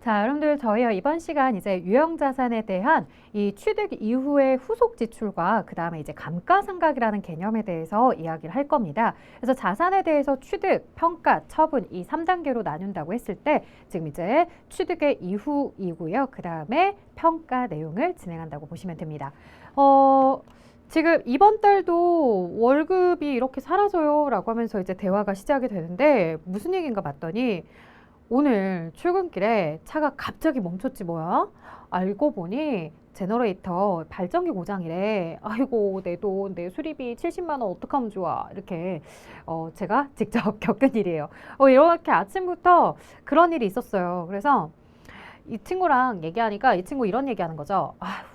자, 여러분들 저희 이번 시간 이제 유형자산에 대한 이 취득 이후의 후속 지출과 그 다음에 이제 감가상각이라는 개념에 대해서 이야기를 할 겁니다. 그래서 자산에 대해서 취득, 평가, 처분 이 3단계로 나눈다고 했을 때 지금 이제 취득의 이후이고요. 그 다음에 평가 내용을 진행한다고 보시면 됩니다. 지금 이번 달도 월급이 이렇게 사라져요 라고 하면서 이제 대화가 시작이 되는데 무슨 얘기인가 봤더니 오늘 출근길에 차가 갑자기 멈췄지 뭐야? 알고 보니 제너레이터 발전기 고장이래. 아이고 내 돈, 내 수리비 70만 원 어떡하면 좋아. 이렇게 제가 직접 겪은 일이에요. 이렇게 아침부터 그런 일이 있었어요. 그래서 이 친구랑 얘기하니까 이 친구 이런 얘기하는 거죠. 아휴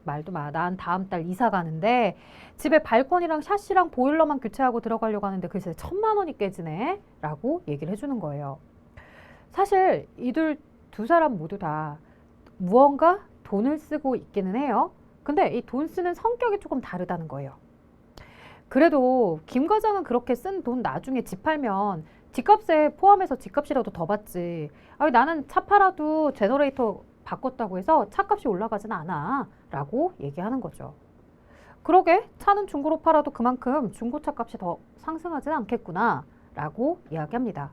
말도 마. 난 다음 달 이사 가는데 집에 발코니랑 샤시랑 보일러만 교체하고 들어가려고 하는데 글쎄 1,000만 원이 깨지네. 라고 얘기를 해주는 거예요. 사실 이들 두 사람 모두 다 무언가 돈을 쓰고 있기는 해요. 근데 이 돈 쓰는 성격이 조금 다르다는 거예요. 그래도 김 과장은 그렇게 쓴 돈 나중에 집 팔면 집값에 포함해서 집값이라도 더 받지. 아니, 나는 차 팔아도 제너레이터 바꿨다고 해서 차값이 올라가진 않아. 라고 얘기하는 거죠. 그러게 차는 중고로 팔아도 그만큼 중고차 값이 더 상승하진 않겠구나. 라고 이야기합니다.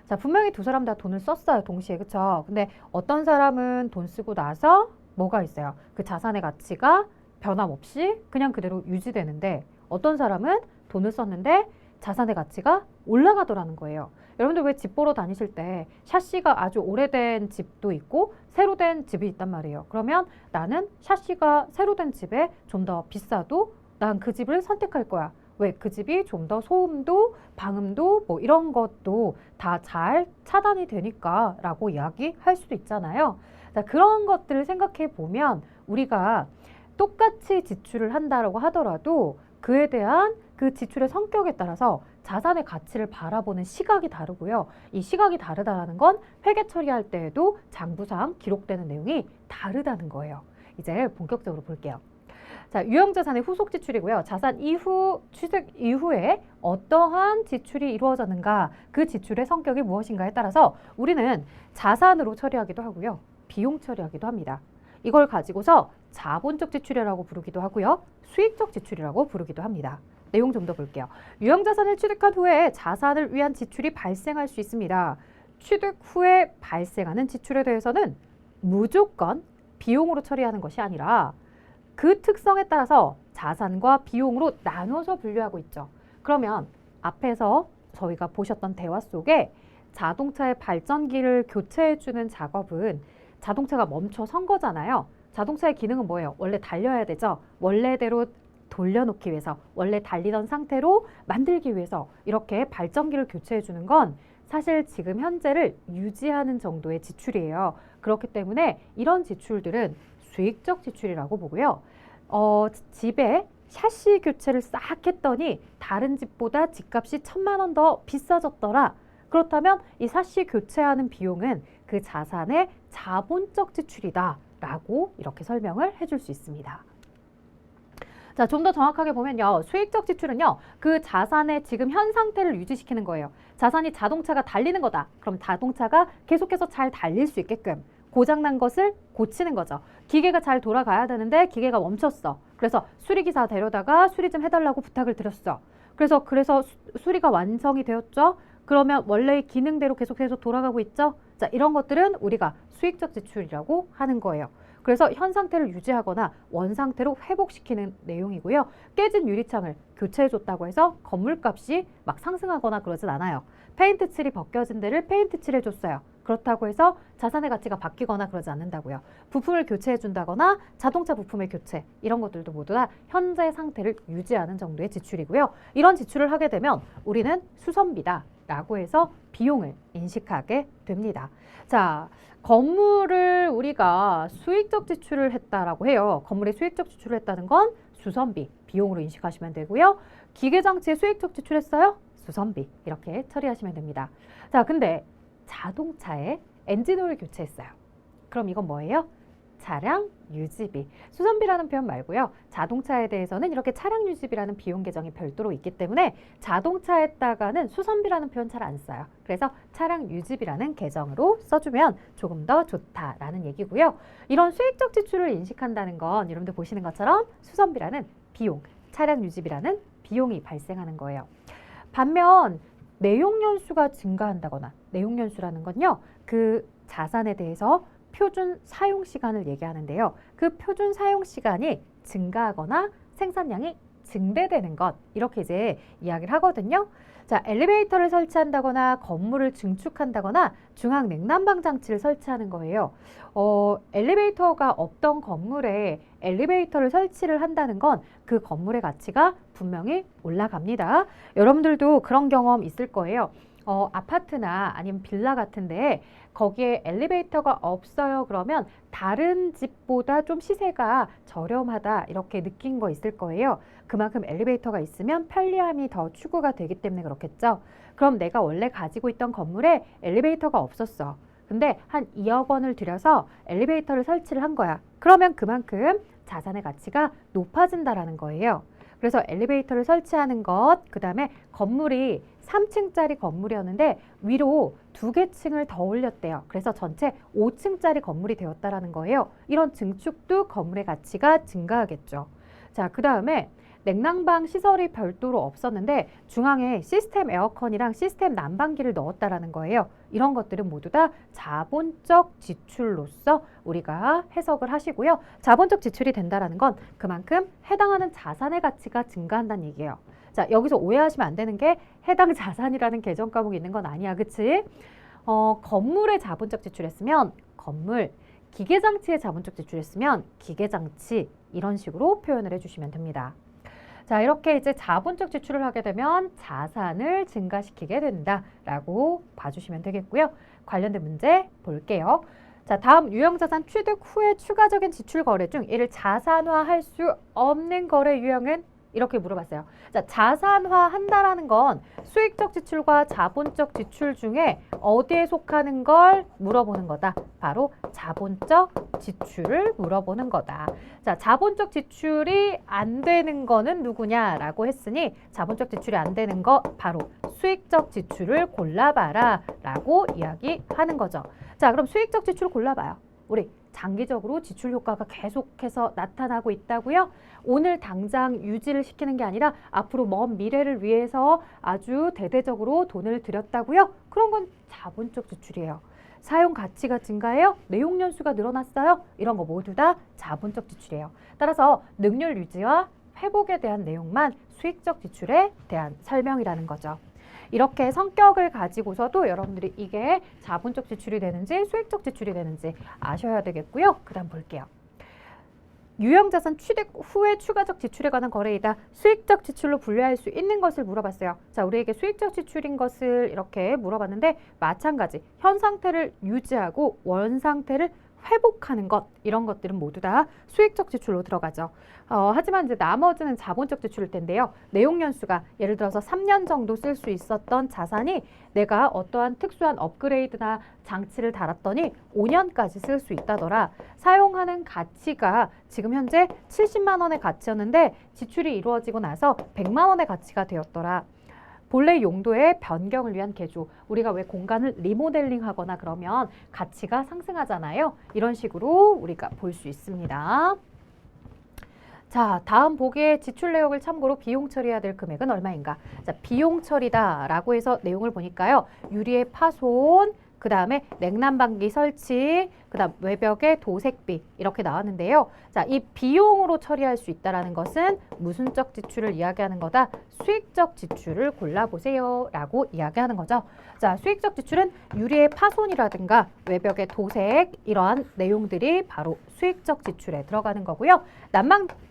자, 분명히 두 사람 다 돈을 썼어요. 동시에. 그쵸? 근데 어떤 사람은 돈 쓰고 나서 뭐가 있어요? 그 자산의 가치가 변함없이 그냥 그대로 유지되는데 어떤 사람은 돈을 썼는데 자산의 가치가 올라가더라는 거예요. 여러분들 왜 집 보러 다니실 때 샤시가 아주 오래된 집도 있고 새로 된 집이 있단 말이에요. 그러면 나는 샤시가 새로 된 집에 좀 더 비싸도 난 그 집을 선택할 거야. 왜? 그 집이 좀 더 소음도 방음도 뭐 이런 것도 다 잘 차단이 되니까 라고 이야기할 수도 있잖아요. 자, 그런 것들을 생각해 보면 우리가 똑같이 지출을 한다고 하더라도 그에 대한 그 지출의 성격에 따라서 자산의 가치를 바라보는 시각이 다르고요. 이 시각이 다르다는 건 회계 처리할 때에도 장부상 기록되는 내용이 다르다는 거예요. 이제 본격적으로 볼게요. 자, 유형자산의 후속 지출이고요. 자산 이후, 취득 이후에 어떠한 지출이 이루어졌는가, 그 지출의 성격이 무엇인가에 따라서 우리는 자산으로 처리하기도 하고요. 비용 처리하기도 합니다. 이걸 가지고서 자본적 지출이라고 부르기도 하고요. 수익적 지출이라고 부르기도 합니다. 내용 좀 더 볼게요. 유형자산을 취득한 후에 자산을 위한 지출이 발생할 수 있습니다. 취득 후에 발생하는 지출에 대해서는 무조건 비용으로 처리하는 것이 아니라 그 특성에 따라서 자산과 비용으로 나눠서 분류하고 있죠. 그러면 앞에서 저희가 보셨던 대화 속에 자동차의 발전기를 교체해주는 작업은 자동차가 멈춰 선 거잖아요. 자동차의 기능은 뭐예요? 원래 달려야 되죠. 원래대로 돌려놓기 위해서, 원래 달리던 상태로 만들기 위해서 이렇게 발전기를 교체해주는 건 사실 지금 현재를 유지하는 정도의 지출이에요. 그렇기 때문에 이런 지출들은 수익적 지출이라고 보고요. 집에 샤시 교체를 싹 했더니 다른 집보다 집값이 1,000만 원 더 비싸졌더라. 그렇다면 이 샤시 교체하는 비용은 그 자산의 자본적 지출이다 라고 이렇게 설명을 해줄 수 있습니다. 자, 좀 더 정확하게 보면요. 수익적 지출은요. 그 자산의 지금 현 상태를 유지시키는 거예요. 자산이 자동차가 달리는 거다. 그럼 자동차가 계속해서 잘 달릴 수 있게끔 고장난 것을 고치는 거죠. 기계가 잘 돌아가야 되는데 기계가 멈췄어. 그래서 수리기사 데려다가 수리 좀 해달라고 부탁을 드렸어. 그래서 수리가 완성이 되었죠. 그러면 원래의 기능대로 계속해서 돌아가고 있죠. 자, 이런 것들은 우리가 수익적 지출이라고 하는 거예요. 그래서 현 상태를 유지하거나 원 상태로 회복시키는 내용이고요. 깨진 유리창을 교체해줬다고 해서 건물값이 막 상승하거나 그러진 않아요. 페인트 칠이 벗겨진 데를 페인트 칠해줬어요. 그렇다고 해서 자산의 가치가 바뀌거나 그러지 않는다고요. 부품을 교체해준다거나 자동차 부품의 교체 이런 것들도 모두 다 현재 상태를 유지하는 정도의 지출이고요. 이런 지출을 하게 되면 우리는 수선비다 라고 해서 비용을 인식하게 됩니다. 자, 건물을 우리가 수익적 지출을 했다라고 해요. 건물의 수익적 지출을 했다는 건 수선비, 비용으로 인식하시면 되고요. 기계장치에 수익적 지출했어요? 수선비 이렇게 처리하시면 됩니다. 자, 근데 자동차에 엔진오일 교체했어요. 그럼 이건 뭐예요? 차량 유지비. 수선비라는 표현 말고요. 자동차에 대해서는 이렇게 차량 유지비라는 비용 계정이 별도로 있기 때문에 자동차에다가는 수선비라는 표현 잘 안 써요. 그래서 차량 유지비라는 계정으로 써주면 조금 더 좋다라는 얘기고요. 이런 수익적 지출을 인식한다는 건 여러분들 보시는 것처럼 수선비라는 비용, 차량 유지비라는 비용이 발생하는 거예요. 반면 내용연수가 증가한다거나, 내용연수라는 건요, 그 자산에 대해서 표준 사용 시간을 얘기하는데요. 그 표준 사용 시간이 증가하거나 생산량이 증대되는 것, 이렇게 이제 이야기를 하거든요. 자, 엘리베이터를 설치한다거나 건물을 증축한다거나 중앙 냉난방 장치를 설치하는 거예요. 엘리베이터가 없던 건물에 엘리베이터를 설치를 한다는 건 그 건물의 가치가 분명히 올라갑니다. 여러분들도 그런 경험 있을 거예요. 아파트나 아니면 빌라 같은데 거기에 엘리베이터가 없어요. 그러면 다른 집보다 좀 시세가 저렴하다 이렇게 느낀 거 있을 거예요. 그만큼 엘리베이터가 있으면 편리함이 더 추구가 되기 때문에 그렇겠죠. 그럼 내가 원래 가지고 있던 건물에 엘리베이터가 없었어. 근데 한 2억 원을 들여서 엘리베이터를 설치를 한 거야. 그러면 그만큼 자산의 가치가 높아진다라는 거예요. 그래서 엘리베이터를 설치하는 것, 그 다음에 건물이 3층짜리 건물이었는데 위로 2개 층을 더 올렸대요. 그래서 전체 5층짜리 건물이 되었다라는 거예요. 이런 증축도 건물의 가치가 증가하겠죠. 자, 그 다음에 냉난방 시설이 별도로 없었는데 중앙에 시스템 에어컨이랑 시스템 난방기를 넣었다라는 거예요. 이런 것들은 모두 다 자본적 지출로서 우리가 해석을 하시고요. 자본적 지출이 된다라는 건 그만큼 해당하는 자산의 가치가 증가한다는 얘기예요. 자, 여기서 오해하시면 안 되는 게 해당 자산이라는 계정 과목이 있는 건 아니야. 그치? 건물에 자본적 지출했으면 건물, 기계장치에 자본적 지출했으면 기계장치 이런 식으로 표현을 해주시면 됩니다. 자, 이렇게 이제 자본적 지출을 하게 되면 자산을 증가시키게 된다라고 봐주시면 되겠고요. 관련된 문제 볼게요. 자, 다음 유형자산 취득 후에 추가적인 지출 거래 중 이를 자산화할 수 없는 거래 유형은 이렇게 물어봤어요. 자, 자산화한다라는 건 수익적 지출과 자본적 지출 중에 어디에 속하는 걸 물어보는 거다. 바로 자본적 지출을 물어보는 거다. 자, 자본적 지출이 안 되는 거는 누구냐라고 했으니 자본적 지출이 안 되는 거 바로 수익적 지출을 골라봐라 라고 이야기하는 거죠. 자, 그럼 수익적 지출을 골라봐요. 우리 장기적으로 지출 효과가 계속해서 나타나고 있다고요? 오늘 당장 유지를 시키는 게 아니라 앞으로 먼 미래를 위해서 아주 대대적으로 돈을 들였다고요? 그런 건 자본적 지출이에요. 사용 가치가 증가해요? 내용 연수가 늘어났어요? 이런 거 모두 다 자본적 지출이에요. 따라서 능률 유지와 회복에 대한 내용만 수익적 지출에 대한 설명이라는 거죠. 이렇게 성격을 가지고서도 여러분들이 이게 자본적 지출이 되는지 수익적 지출이 되는지 아셔야 되겠고요. 그 다음 볼게요. 유형자산 취득 후에 추가적 지출에 관한 거래이다. 수익적 지출로 분류할 수 있는 것을 물어봤어요. 자, 우리에게 수익적 지출인 것을 이렇게 물어봤는데 마찬가지 현 상태를 유지하고 원 상태를 회복하는 것, 이런 것들은 모두 다 수익적 지출로 들어가죠. 하지만 이제 나머지는 자본적 지출일 텐데요. 내용 연수가 예를 들어서 3년 정도 쓸 수 있었던 자산이 내가 어떠한 특수한 업그레이드나 장치를 달았더니 5년까지 쓸 수 있다더라. 사용하는 가치가 지금 현재 70만 원의 가치였는데 지출이 이루어지고 나서 100만 원의 가치가 되었더라. 본래 용도의 변경을 위한 개조. 우리가 왜 공간을 리모델링 하거나 그러면 가치가 상승하잖아요. 이런 식으로 우리가 볼 수 있습니다. 자, 다음 보기의 지출 내역을 참고로 비용 처리해야 될 금액은 얼마인가? 자, 비용 처리다라고 해서 내용을 보니까요. 유리의 파손, 그 다음에 냉난방기 설치, 그 다음 외벽의 도색비 이렇게 나왔는데요. 자, 이 비용으로 처리할 수 있다는 것은 무슨적 지출을 이야기하는 거다? 수익적 지출을 골라보세요 라고 이야기하는 거죠. 자, 수익적 지출은 유리의 파손이라든가 외벽의 도색 이러한 내용들이 바로 수익적 지출에 들어가는 거고요.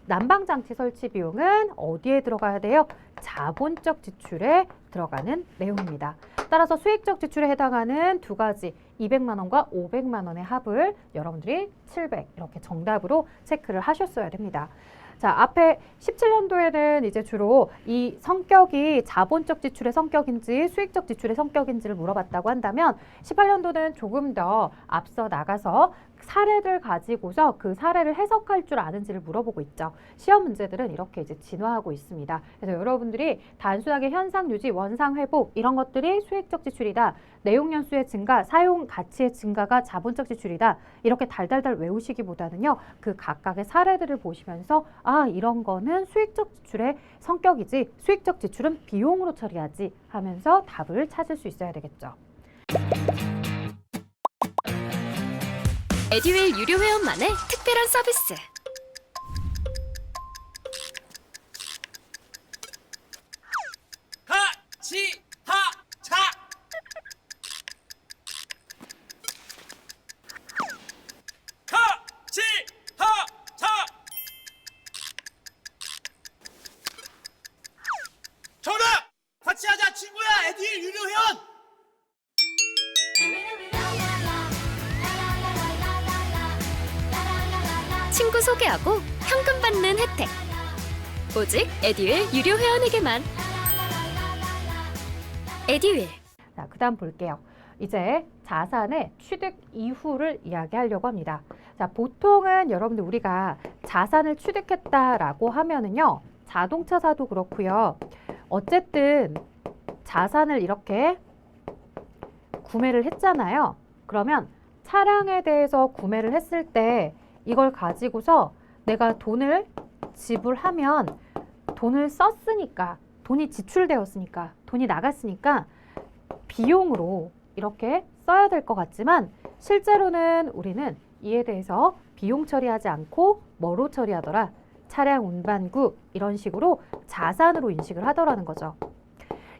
난방장치 설치 비용은 어디에 들어가야 돼요? 자본적 지출에 들어가는 내용입니다. 따라서 수익적 지출에 해당하는 두 가지 200만 원과 500만 원의 합을 여러분들이 700 이렇게 정답으로 체크를 하셨어야 됩니다. 자, 앞에 17년도에는 이제 주로 이 성격이 자본적 지출의 성격인지 수익적 지출의 성격인지를 물어봤다고 한다면 18년도는 조금 더 앞서 나가서 사례를 가지고서 그 사례를 해석할 줄 아는지를 물어보고 있죠. 시험 문제들은 이렇게 이제 진화하고 있습니다. 그래서 여러분들이 단순하게 현상 유지, 원상 회복 이런 것들이 수익적 지출이다. 내용 연수의 증가, 사용 가치의 증가가 자본적 지출이다. 이렇게 달달달 외우시기보다는요. 그 각각의 사례들을 보시면서 아, 이런 거는 수익적 지출의 성격이지 수익적 지출은 비용으로 처리하지 하면서 답을 찾을 수 있어야 되겠죠. 에듀윌 유료 회원만의 특별한 서비스. 하치하차 하치하차 정답! 같이 하자 친구야 에듀윌 유료 회원! 친구 소개하고 현금 받는 혜택. 오직 에듀윌 유료 회원에게만. 에듀윌. 자, 그다음 볼게요. 이제 자산의 취득 이후를 이야기하려고 합니다. 자, 보통은 여러분들 우리가 자산을 취득했다라고 하면은요. 자동차사도 그렇고요. 어쨌든 자산을 이렇게 구매를 했잖아요. 그러면 차량에 대해서 구매를 했을 때 이걸 가지고서 내가 돈을 지불하면 돈을 썼으니까, 돈이 지출되었으니까, 돈이 나갔으니까 비용으로 이렇게 써야 될 것 같지만 실제로는 우리는 이에 대해서 비용 처리하지 않고 뭐로 처리하더라? 차량 운반구 이런 식으로 자산으로 인식을 하더라는 거죠.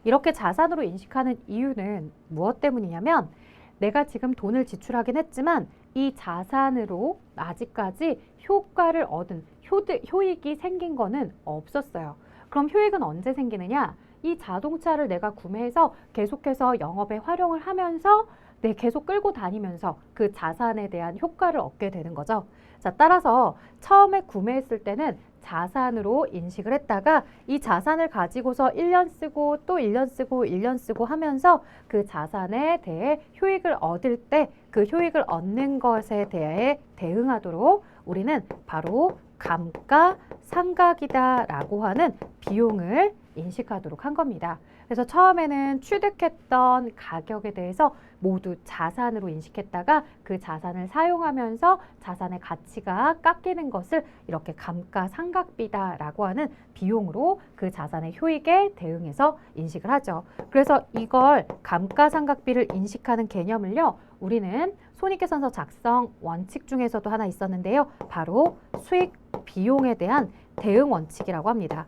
이렇게 자산으로 인식하는 이유는 무엇 때문이냐면 내가 지금 돈을 지출하긴 했지만 이 자산으로 아직까지 효과를 얻은 효익이 생긴 거는 없었어요. 그럼 효익은 언제 생기느냐? 이 자동차를 내가 구매해서 계속해서 영업에 활용을 하면서 계속 끌고 다니면서 그 자산에 대한 효과를 얻게 되는 거죠. 자, 따라서 처음에 구매했을 때는 자산으로 인식을 했다가 이 자산을 가지고서 1년 쓰고 또 1년 쓰고 1년 쓰고 하면서 그 자산에 대해 효익을 얻을 때 그 효익을 얻는 것에 대해 대응하도록 우리는 바로 감가상각이다라고 하는 비용을 인식하도록 한 겁니다. 그래서 처음에는 취득했던 가격에 대해서 모두 자산으로 인식했다가 그 자산을 사용하면서 자산의 가치가 깎이는 것을 이렇게 감가상각비다라고 하는 비용으로 그 자산의 효익에 대응해서 인식을 하죠. 그래서 이걸 감가상각비를 인식하는 개념을요. 우리는 손익계산서 작성 원칙 중에서도 하나 있었는데요. 바로 수익 비용에 대한 대응 원칙이라고 합니다.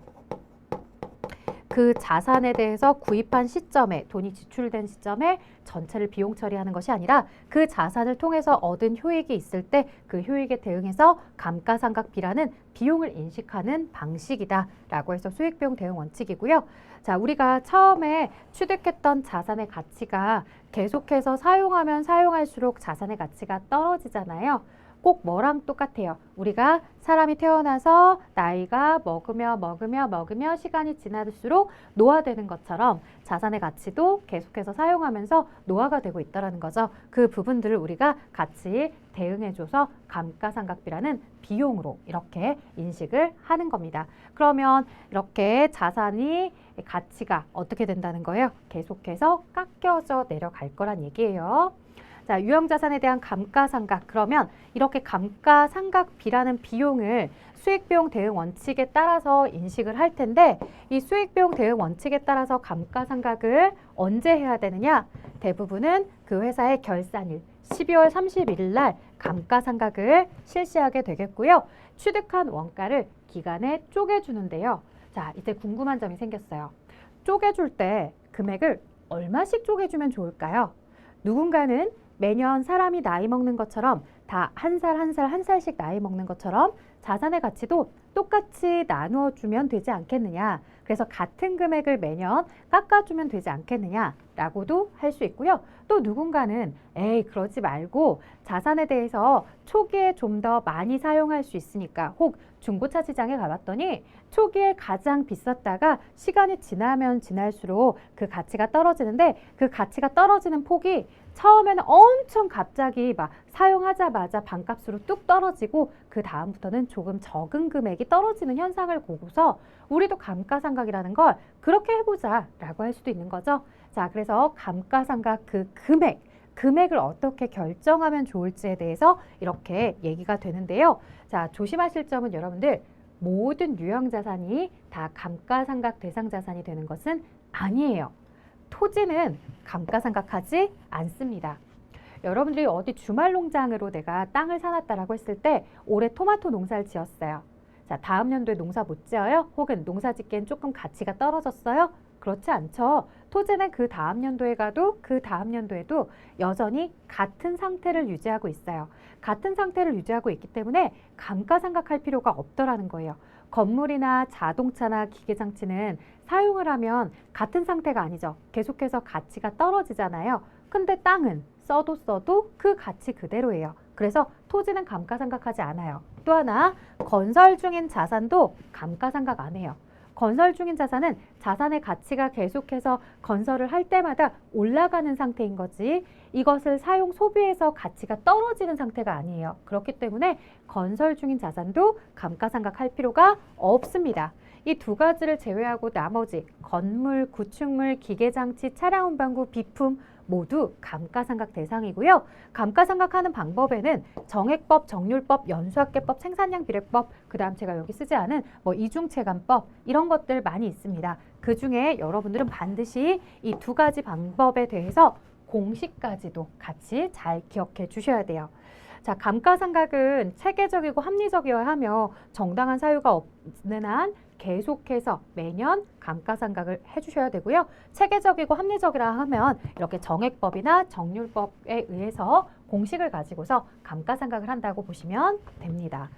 그 자산에 대해서 구입한 시점에 돈이 지출된 시점에 전체를 비용 처리하는 것이 아니라 그 자산을 통해서 얻은 효익이 있을 때 그 효익에 대응해서 감가상각비라는 비용을 인식하는 방식이다라고 해서 수익비용 대응 원칙이고요. 자, 우리가 처음에 취득했던 자산의 가치가 계속해서 사용하면 사용할수록 자산의 가치가 떨어지잖아요. 꼭 뭐랑 똑같아요. 우리가 사람이 태어나서 나이가 먹으며 시간이 지날수록 노화되는 것처럼 자산의 가치도 계속해서 사용하면서 노화가 되고 있다는 거죠. 그 부분들을 우리가 같이 대응해줘서 감가상각비라는 비용으로 이렇게 인식을 하는 겁니다. 그러면 이렇게 자산이 가치가 어떻게 된다는 거예요? 계속해서 깎여져 내려갈 거란 얘기예요. 자, 유형자산에 대한 감가상각. 그러면 이렇게 감가상각비라는 비용을 수익비용 대응 원칙에 따라서 인식을 할 텐데 이 수익비용 대응 원칙에 따라서 감가상각을 언제 해야 되느냐? 대부분은 그 회사의 결산일 12월 31일 날 감가상각을 실시하게 되겠고요. 취득한 원가를 기간에 쪼개주는데요. 자, 이제 궁금한 점이 생겼어요. 쪼개줄 때 금액을 얼마씩 쪼개주면 좋을까요? 누군가는 매년 사람이 나이 먹는 것처럼 다 한 살씩 나이 먹는 것처럼 자산의 가치도 똑같이 나누어 주면 되지 않겠느냐. 그래서 같은 금액을 매년 깎아주면 되지 않겠느냐라고도 할 수 있고요. 또 누군가는 에이 그러지 말고 자산에 대해서 초기에 좀 더 많이 사용할 수 있으니까 혹 중고차 시장에 가봤더니 초기에 가장 비쌌다가 시간이 지나면 지날수록 그 가치가 떨어지는데 그 가치가 떨어지는 폭이 처음에는 엄청 갑자기 막 사용하자마자 반값으로 뚝 떨어지고 그 다음부터는 조금 적은 금액이 떨어지는 현상을 보고서 우리도 감가상각이라는 걸 그렇게 해보자 라고 할 수도 있는 거죠. 자, 그래서 감가상각 그 금액을 어떻게 결정하면 좋을지에 대해서 이렇게 얘기가 되는데요. 자, 조심하실 점은 여러분들 모든 유형자산이 다 감가상각 대상 자산이 되는 것은 아니에요. 토지는 감가상각하지 않습니다. 여러분들이 어디 주말 농장으로 내가 땅을 사놨다라고 했을 때 올해 토마토 농사를 지었어요. 자, 다음 연도에 농사 못 지어요? 혹은 농사 짓기엔 조금 가치가 떨어졌어요? 그렇지 않죠. 토지는 그 다음 연도에 가도 그 다음 연도에도 여전히 같은 상태를 유지하고 있어요. 같은 상태를 유지하고 있기 때문에 감가상각할 필요가 없더라는 거예요. 건물이나 자동차나 기계장치는 사용을 하면 같은 상태가 아니죠. 계속해서 가치가 떨어지잖아요. 근데 땅은 써도 그 가치 그대로예요. 그래서 토지는 감가상각하지 않아요. 또 하나, 건설 중인 자산도 감가상각 안 해요. 건설 중인 자산은 자산의 가치가 계속해서 건설을 할 때마다 올라가는 상태인 거지 이것을 사용 소비해서 가치가 떨어지는 상태가 아니에요. 그렇기 때문에 건설 중인 자산도 감가상각할 필요가 없습니다. 이 두 가지를 제외하고 나머지 건물, 구축물, 기계장치, 차량 운반구, 비품 모두 감가상각 대상이고요. 감가상각하는 방법에는 정액법, 정률법, 연수학계법, 생산량 비례법, 그 다음 제가 여기 쓰지 않은 이중체감법 이런 것들 많이 있습니다. 그 중에 여러분들은 반드시 이 두 가지 방법에 대해서 공식까지도 같이 잘 기억해 주셔야 돼요. 자, 감가상각은 체계적이고 합리적이어야 하며 정당한 사유가 없는 한 계속해서 매년 감가상각을 해주셔야 되고요. 체계적이고 합리적이라 하면 이렇게 정액법이나 정률법에 의해서 공식을 가지고서 감가상각을 한다고 보시면 됩니다.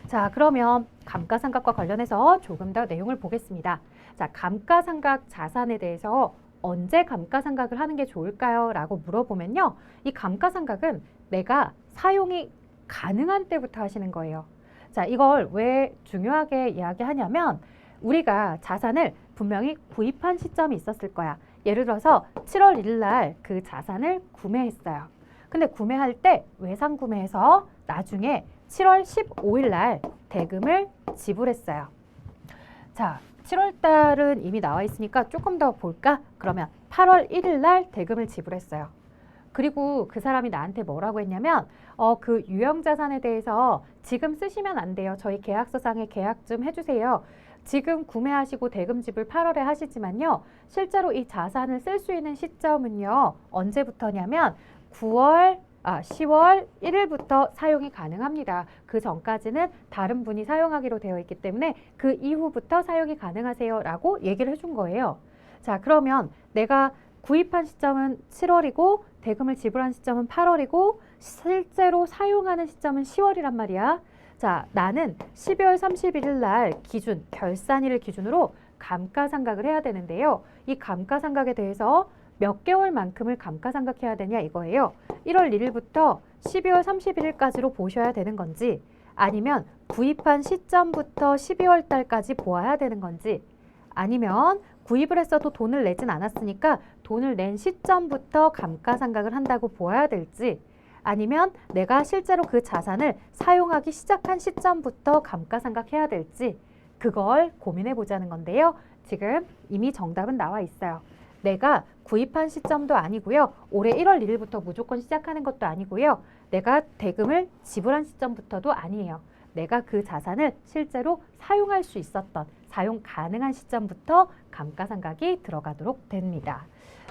자, 그러면 감가상각과 관련해서 조금 더 내용을 보겠습니다. 자, 감가상각 자산에 대해서 언제 감가상각을 하는 게 좋을까요? 라고 물어보면요. 이 감가상각은 내가 사용이 가능한 때부터 하시는 거예요. 자, 이걸 왜 중요하게 이야기하냐면 우리가 자산을 분명히 구입한 시점이 있었을 거야. 예를 들어서 7월 1일 날 그 자산을 구매했어요. 근데 구매할 때 외상 구매해서 나중에 7월 15일 날 대금을 지불했어요. 자, 7월 달은 이미 나와 있으니까 조금 더 볼까? 그러면 8월 1일 날 대금을 지불했어요. 그리고 그 사람이 나한테 뭐라고 했냐면 그 유형자산에 대해서 지금 쓰시면 안 돼요. 저희 계약서상에 계약 좀 해주세요. 지금 구매하시고 대금 지불 8월에 하시지만요. 실제로 이 자산을 쓸 수 있는 시점은요. 언제부터냐면 10월 1일부터 사용이 가능합니다. 그 전까지는 다른 분이 사용하기로 되어 있기 때문에 그 이후부터 사용이 가능하세요 라고 얘기를 해준 거예요. 자, 그러면 내가 구입한 시점은 7월이고 대금을 지불한 시점은 8월이고 실제로 사용하는 시점은 10월이란 말이야. 자, 나는 12월 31일 날 기준, 결산일을 기준으로 감가상각을 해야 되는데요. 이 감가상각에 대해서 몇 개월만큼을 감가상각해야 되냐 이거예요. 1월 1일부터 12월 31일까지로 보셔야 되는 건지 아니면 구입한 시점부터 12월 달까지 보아야 되는 건지 아니면 구입을 했어도 돈을 내진 않았으니까 돈을 낸 시점부터 감가상각을 한다고 보아야 될지 아니면 내가 실제로 그 자산을 사용하기 시작한 시점부터 감가상각해야 될지 그걸 고민해 보자는 건데요. 지금 이미 정답은 나와 있어요. 내가 구입한 시점도 아니고요. 올해 1월 1일부터 무조건 시작하는 것도 아니고요. 내가 대금을 지불한 시점부터도 아니에요. 내가 그 자산을 실제로 사용할 수 있었던 사용 가능한 시점부터 감가상각이 들어가도록 됩니다.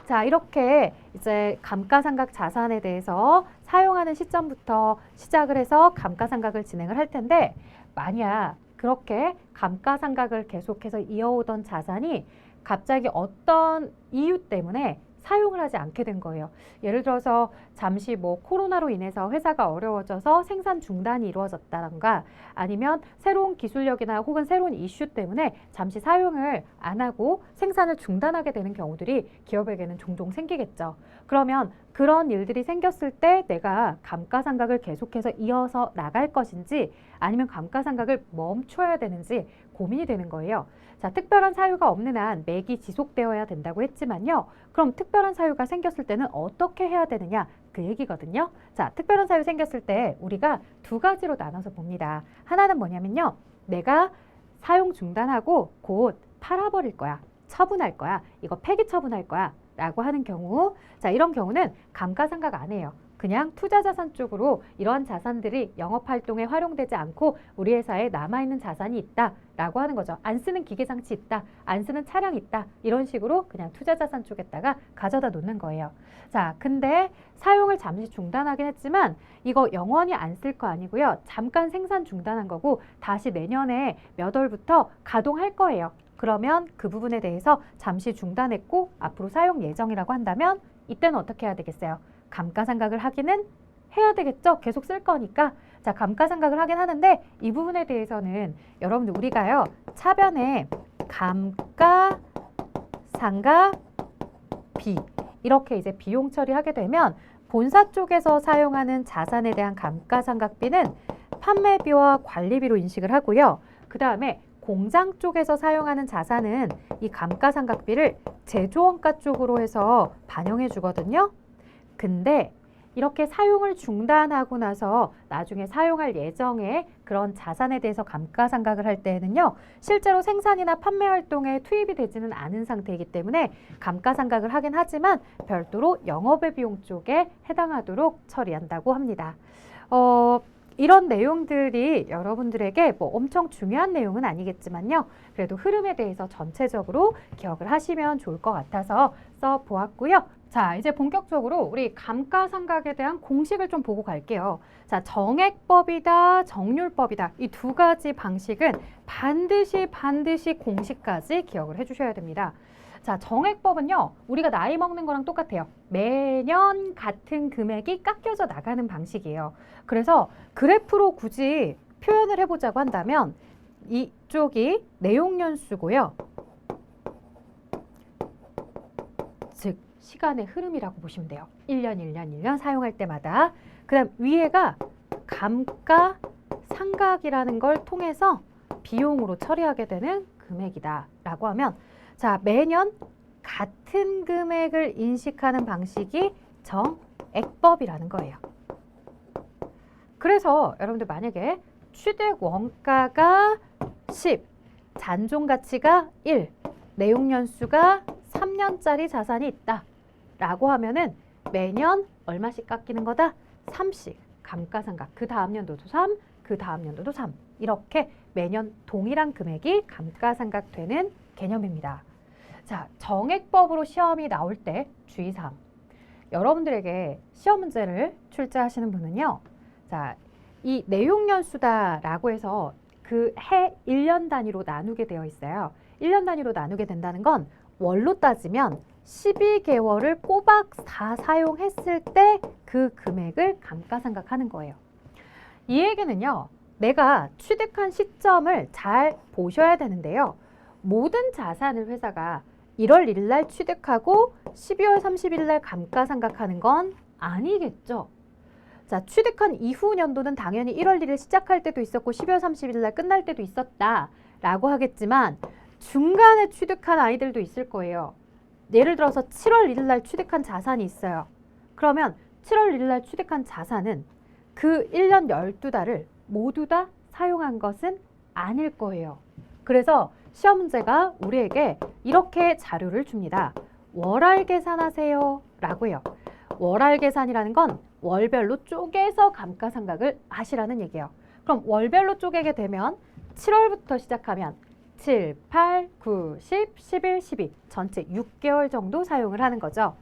자, 이렇게 이제 감가상각 자산에 대해서 사용하는 시점부터 시작을 해서 감가상각을 진행을 할 텐데 만약 그렇게 감가상각을 계속해서 이어오던 자산이 갑자기 어떤 이유 때문에 사용을 하지 않게 된 거예요. 예를 들어서 잠시 뭐 코로나로 인해서 회사가 어려워져서 생산 중단이 이루어졌다던가 아니면 새로운 기술력이나 혹은 새로운 이슈 때문에 잠시 사용을 안 하고 생산을 중단하게 되는 경우들이 기업에게는 종종 생기겠죠. 그러면 그런 일들이 생겼을 때 내가 감가상각을 계속해서 이어서 나갈 것인지 아니면 감가상각을 멈춰야 되는지 고민이 되는 거예요. 자, 특별한 사유가 없는 한 매기 지속되어야 된다고 했지만요. 그럼 특별한 사유가 생겼을 때는 어떻게 해야 되느냐? 그 얘기거든요. 자, 특별한 사유 생겼을 때 우리가 두 가지로 나눠서 봅니다. 하나는 뭐냐면요. 내가 사용 중단하고 곧 팔아버릴 거야. 처분할 거야. 이거 폐기 처분할 거야. 라고 하는 경우, 자, 이런 경우는 감가상각 안 해요. 그냥 투자자산 쪽으로 이러한 자산들이 영업활동에 활용되지 않고 우리 회사에 남아있는 자산이 있다라고 하는 거죠. 안 쓰는 기계장치 있다, 안 쓰는 차량 있다, 이런 식으로 그냥 투자자산 쪽에다가 가져다 놓는 거예요. 자, 근데 사용을 잠시 중단하긴 했지만 이거 영원히 안 쓸 거 아니고요. 잠깐 생산 중단한 거고 다시 내년에 몇 월부터 가동할 거예요. 그러면 그 부분에 대해서 잠시 중단했고 앞으로 사용 예정이라고 한다면 이때는 어떻게 해야 되겠어요? 감가상각을 하기는 해야 되겠죠? 계속 쓸 거니까. 자, 감가상각을 하긴 하는데 이 부분에 대해서는 여러분들 우리가요. 차변에 감가상각비 이렇게 이제 비용 처리하게 되면 본사 쪽에서 사용하는 자산에 대한 감가상각비는 판매비와 관리비로 인식을 하고요. 그 다음에 공장 쪽에서 사용하는 자산은 이 감가상각비를 제조원가 쪽으로 해서 반영해 주거든요. 근데 이렇게 사용을 중단하고 나서 나중에 사용할 예정의 그런 자산에 대해서 감가상각을 할 때에는요. 실제로 생산이나 판매 활동에 투입이 되지는 않은 상태이기 때문에 감가상각을 하긴 하지만 별도로 영업의 비용 쪽에 해당하도록 처리한다고 합니다. 이런 내용들이 여러분들에게 뭐 엄청 중요한 내용은 아니겠지만요. 그래도 흐름에 대해서 전체적으로 기억을 하시면 좋을 것 같아서 써보았고요. 자, 이제 본격적으로 우리 감가상각에 대한 공식을 좀 보고 갈게요. 자, 정액법이다, 정률법이다. 이 두 가지 방식은 반드시 공식까지 기억을 해주셔야 됩니다. 자, 정액법은요. 우리가 나이 먹는 거랑 똑같아요. 매년 같은 금액이 깎여져 나가는 방식이에요. 그래서 그래프로 굳이 표현을 해보자고 한다면 이쪽이 내용연수고요. 즉 시간의 흐름이라고 보시면 돼요. 1년 사용할 때마다. 그 다음 위에가 감가상각이라는 걸 통해서 비용으로 처리하게 되는 금액이다 라고 하면 자, 매년 같은 금액을 인식하는 방식이 정액법이라는 거예요. 그래서 여러분들 만약에 취득 원가가 10, 잔존 가치가 1, 내용 연수가 3년짜리 자산이 있다 라고 하면은 매년 얼마씩 깎이는 거다? 3씩 감가상각. 그 다음 연도도 3, 그 다음 연도도 3. 이렇게 매년 동일한 금액이 감가상각 되는 개념입니다. 자, 정액법으로 시험이 나올 때 주의사항. 여러분들에게 시험 문제를 출제하시는 분은요. 자, 이 내용연수다라고 해서 그 해 1년 단위로 나누게 되어 있어요. 1년 단위로 나누게 된다는 건 월로 따지면 12개월을 꼬박 다 사용했을 때 그 금액을 감가상각하는 거예요. 이 얘기는요. 내가 취득한 시점을 잘 보셔야 되는데요. 모든 자산을 회사가 1월 1일 날 취득하고 12월 30일 날 감가상각하는 건 아니겠죠. 자, 취득한 이후 연도는 당연히 1월 1일 시작할 때도 있었고 12월 30일 날 끝날 때도 있었다라고 하겠지만 중간에 취득한 아이들도 있을 거예요. 예를 들어서 7월 1일 날 취득한 자산이 있어요. 그러면 7월 1일 날 취득한 자산은 그 1년 12달을 모두 다 사용한 것은 아닐 거예요. 그래서 시험 문제가 우리에게 이렇게 자료를 줍니다. 월할 계산하세요 라고 해요. 월할 계산이라는 건 월별로 쪼개서 감가상각을 하시라는 얘기예요. 그럼 월별로 쪼개게 되면 7월부터 시작하면 7, 8, 9, 10, 11, 12 전체 6개월 정도 사용을 하는 거죠.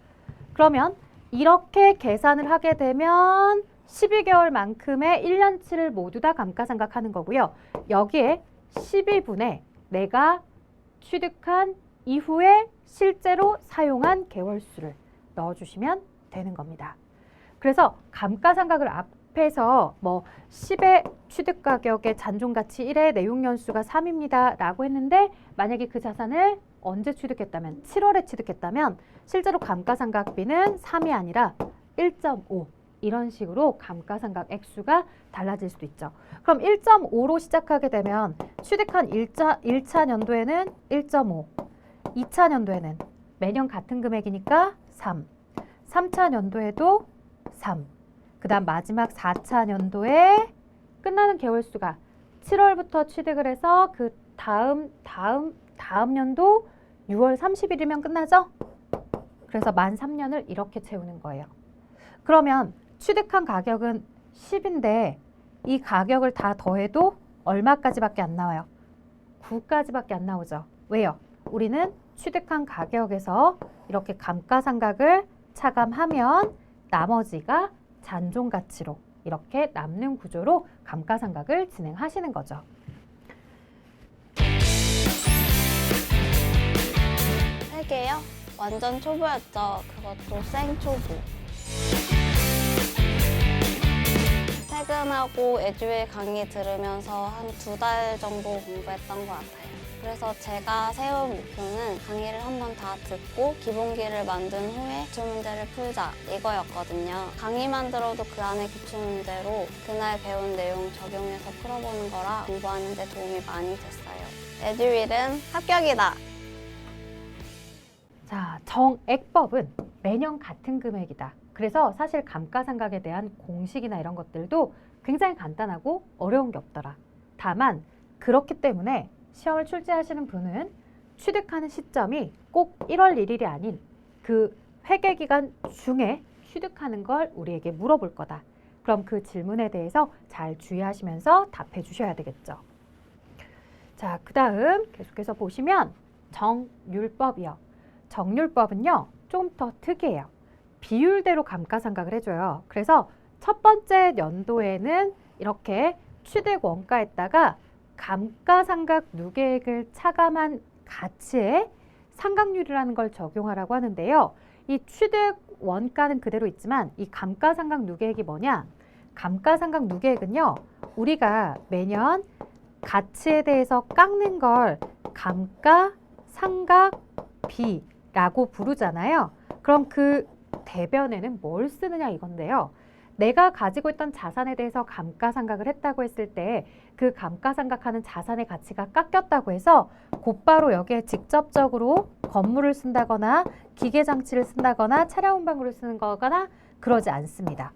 그러면 이렇게 계산을 하게 되면 12개월만큼의 1년치를 모두 다 감가상각하는 거고요. 여기에 12분의 내가 취득한 이후에 실제로 사용한 개월 수를 넣어주시면 되는 겁니다. 그래서 감가상각을 앞에서 뭐 10의 취득가격의 잔존가치 1의 내용연수가 3입니다 라고 했는데 만약에 그 자산을 언제 취득했다면 7월에 취득했다면 실제로 감가상각비는 3이 아니라 1.5 이런 식으로 감가상각 액수가 달라질 수도 있죠. 그럼 1.5로 시작하게 되면 취득한 1차 년도에는 1.5, 2차 년도에는 매년 같은 금액이니까 3, 3차 년도에도 3, 그 다음 마지막 4차 년도에 끝나는 개월수가 7월부터 취득을 해서 그 다음 연도 6월 30일이면 끝나죠? 그래서 만 3년을 이렇게 채우는 거예요. 그러면 취득한 가격은 10인데 이 가격을 다 더해도 얼마까지밖에 안 나와요? 9까지밖에 안 나오죠. 왜요? 우리는 취득한 가격에서 이렇게 감가상각을 차감하면 나머지가 잔존가치로 이렇게 남는 구조로 감가상각을 진행하시는 거죠. 세 개요? 완전 초보였죠. 그것도 생초보. 퇴근하고 에듀윌 강의 들으면서 한 2달 정도 공부했던 것 같아요. 그래서 제가 세운 목표는 강의를 한번 다 듣고 기본기를 만든 후에 기출문제를 풀자 이거였거든요. 강의만 들어도 그 안에 기출문제로 그날 배운 내용 적용해서 풀어보는 거라 공부하는 데 도움이 많이 됐어요. 에듀윌은 합격이다! 자, 정액법은 매년 같은 금액이다. 그래서 사실 감가상각에 대한 공식이나 이런 것들도 굉장히 간단하고 어려운 게 없더라. 다만 그렇기 때문에 시험을 출제하시는 분은 취득하는 시점이 꼭 1월 1일이 아닌 그 회계기간 중에 취득하는 걸 우리에게 물어볼 거다. 그럼 그 질문에 대해서 잘 주의하시면서 답해 주셔야 되겠죠. 자, 그 다음 계속해서 보시면 정률법이요. 정률법은요, 좀 더 특이해요. 비율대로 감가상각을 해줘요. 그래서 첫 번째 연도에는 이렇게 취득 원가에다가 감가상각 누계액을 차감한 가치에 상각률이라는 걸 적용하라고 하는데요. 이 취득 원가는 그대로 있지만 이 감가상각 누계액이 뭐냐? 감가상각 누계액은요, 우리가 매년 가치에 대해서 깎는 걸 감가상각비라고 부르잖아요. 그럼 그 대변에는 뭘 쓰느냐 이건데요. 내가 가지고 있던 자산에 대해서 감가상각을 했다고 했을 때 그 감가상각하는 자산의 가치가 깎였다고 해서 곧바로 여기에 직접적으로 건물을 쓴다거나 기계장치를 쓴다거나 차량 운반구를 쓰는 거거나 그러지 않습니다.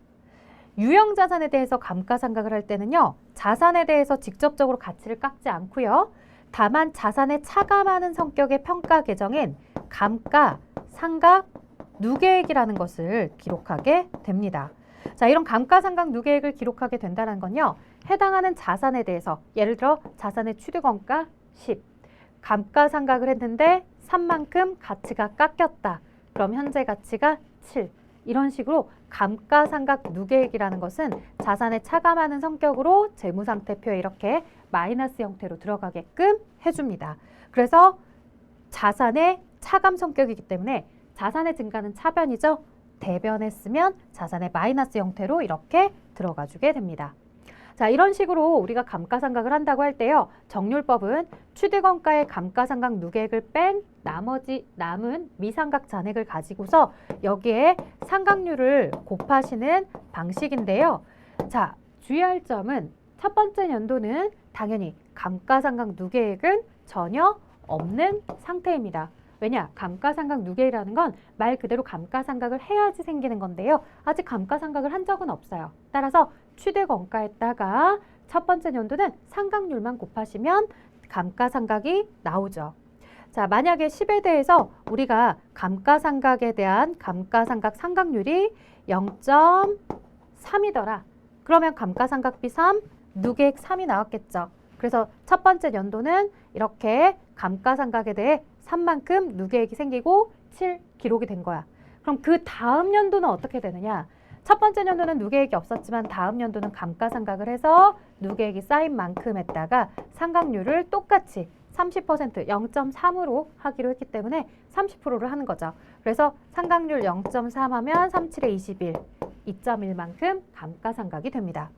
유형자산에 대해서 감가상각을 할 때는요. 자산에 대해서 직접적으로 가치를 깎지 않고요. 다만 자산에 차감하는 성격의 평가 계정인 감가상각 누계액이라는 것을 기록하게 됩니다. 자, 이런 감가상각 누계액을 기록하게 된다는 건요. 해당하는 자산에 대해서 예를 들어 자산의 취득원가 10, 감가상각을 했는데 3만큼 가치가 깎였다. 그럼 현재 가치가 7. 이런 식으로 감가상각 누계액이라는 것은 자산에 차감하는 성격으로 재무상태표에 이렇게 마이너스 형태로 들어가게끔 해줍니다. 그래서 자산의 차감 성격이기 때문에 자산의 증가는 차변이죠. 대변했으면 자산의 마이너스 형태로 이렇게 들어가 주게 됩니다. 자, 이런 식으로 우리가 감가상각을 한다고 할 때요. 정률법은 취득원가의 감가상각 누계액을 뺀 나머지 남은 미상각 잔액을 가지고서 여기에 상각률을 곱하시는 방식인데요. 자, 주의할 점은 첫 번째 연도는 당연히 감가상각 누계액은 전혀 없는 상태입니다. 왜냐? 감가상각 누계액이라는 건 말 그대로 감가상각을 해야지 생기는 건데요. 아직 감가상각을 한 적은 없어요. 따라서 취득원가에다가 첫 번째 연도는 상각률만 곱하시면 감가상각이 나오죠. 자, 만약에 10에 대해서 우리가 감가상각에 대한 감가상각 상각률이 0.3이더라. 그러면 감가상각비 3, 누계액 3이 나왔겠죠. 그래서 첫 번째 연도는 이렇게 감가상각에 대해 3만큼 누계액이 생기고 7 기록이 된 거야. 그럼 그 다음 연도는 어떻게 되느냐? 첫 번째 연도는 누계액이 없었지만 다음 연도는 감가상각을 해서 누계액이 쌓인 만큼 했다가 상각률을 똑같이 30% 0.3으로 하기로 했기 때문에 30%를 하는 거죠. 그래서 상각률 0.3 하면 37에 21, 2.1만큼 감가상각이 됩니다.